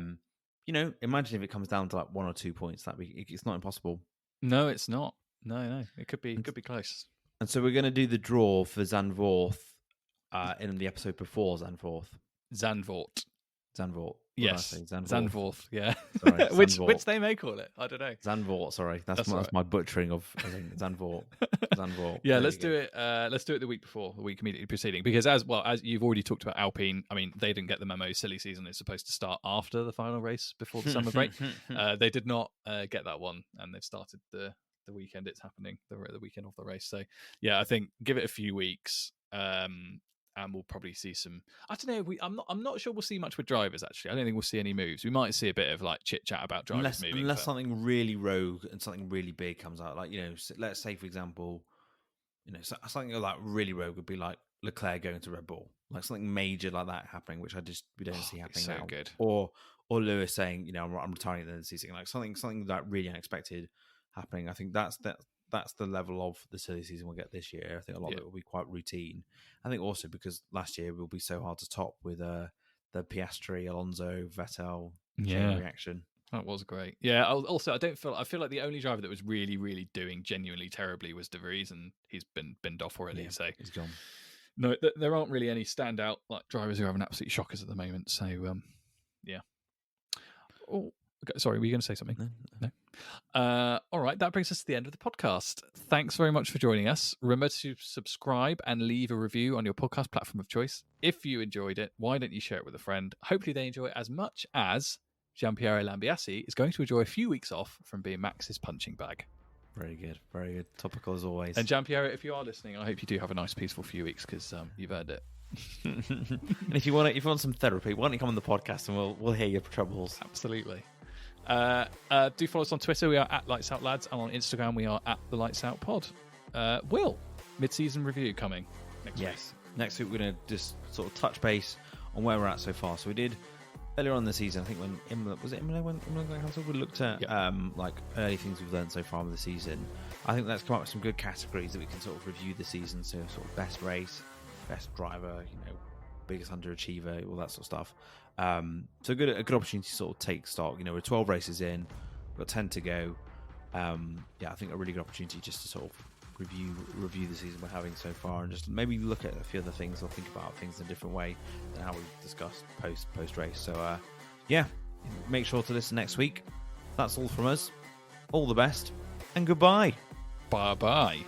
Imagine if it comes down to like 1 or 2 points. It's not impossible. No, it's not. No, it could be close. And so we're going to do the draw for Zandvoort in the episode before Zandvoort. Zandvoort. Yes, Zandvoort. Yeah. Sorry, which they may call it. I don't know. Zandvoort. Sorry, that's my butchering of Zandvoort. Zandvoort. Yeah, let's do it. Let's do it the week before, the week immediately preceding, because as you've already talked about Alpine. I mean, they didn't get the memo. Silly season is supposed to start after the final race before the summer break. They did not get that one, and they've started the weekend it's happening, the weekend of the race. So yeah, I think give it a few weeks. And we'll probably see some. I don't know. I'm not sure we'll see much with drivers. Actually, I don't think we'll see any moves. We might see a bit of like chit chat about drivers moving, unless something really rogue and something really big comes out. Like let's say for example, something like really rogue would be like Leclerc going to Red Bull, like something major like that happening, which we don't see happening so now. Good. Or Lewis saying, I'm retiring at the end of the season, like something like really unexpected happening. I think that's the level of the silly season we'll get this year. I think a lot of it will be quite routine. I think also because last year will be so hard to top with the Piastri, Alonso, Vettel chain reaction. That was great. Yeah. Also, I feel like the only driver that was really, really doing genuinely terribly was De Vries, and he's been binned off already. Yeah, so he's gone. No, there aren't really any standout like drivers who are having absolute shockers at the moment. So yeah. Oh, sorry, were you going to say something? No. All right, that brings us to the end of the podcast. Thanks very much for joining us. Remember to subscribe and leave a review on your podcast platform of choice. If you enjoyed it, why don't you share it with a friend? Hopefully they enjoy it as much as Gianpiero Lambiase is going to enjoy a few weeks off from being Max's punching bag. Very good. Very good. Topical as always. And Gianpiero, if you are listening, I hope you do have a nice, peaceful few weeks because you've earned it. And if you want some therapy, why don't you come on the podcast and we'll hear your troubles. Absolutely. Do follow us on Twitter. We are at Lights Out Lads, and on Instagram we are at the Lights Out Pod. Will, mid-season review coming next week. Next week we're going to just sort of touch base on where we're at so far. So we did earlier on in the season, I think when Imola when Imola got cancelled, we looked at like early things we've learned so far in the season. I think that's come up with some good categories that we can sort of review the season. So sort of best race, best driver, biggest underachiever, all that sort of stuff. So a good opportunity to sort of take stock. We're 12 races in, we've got 10 to go. I think a really good opportunity just to sort of review the season we're having so far, and just maybe look at a few other things or think about things in a different way than how we discussed post race. So make sure to listen next week. That's all from us. All the best and goodbye. Bye.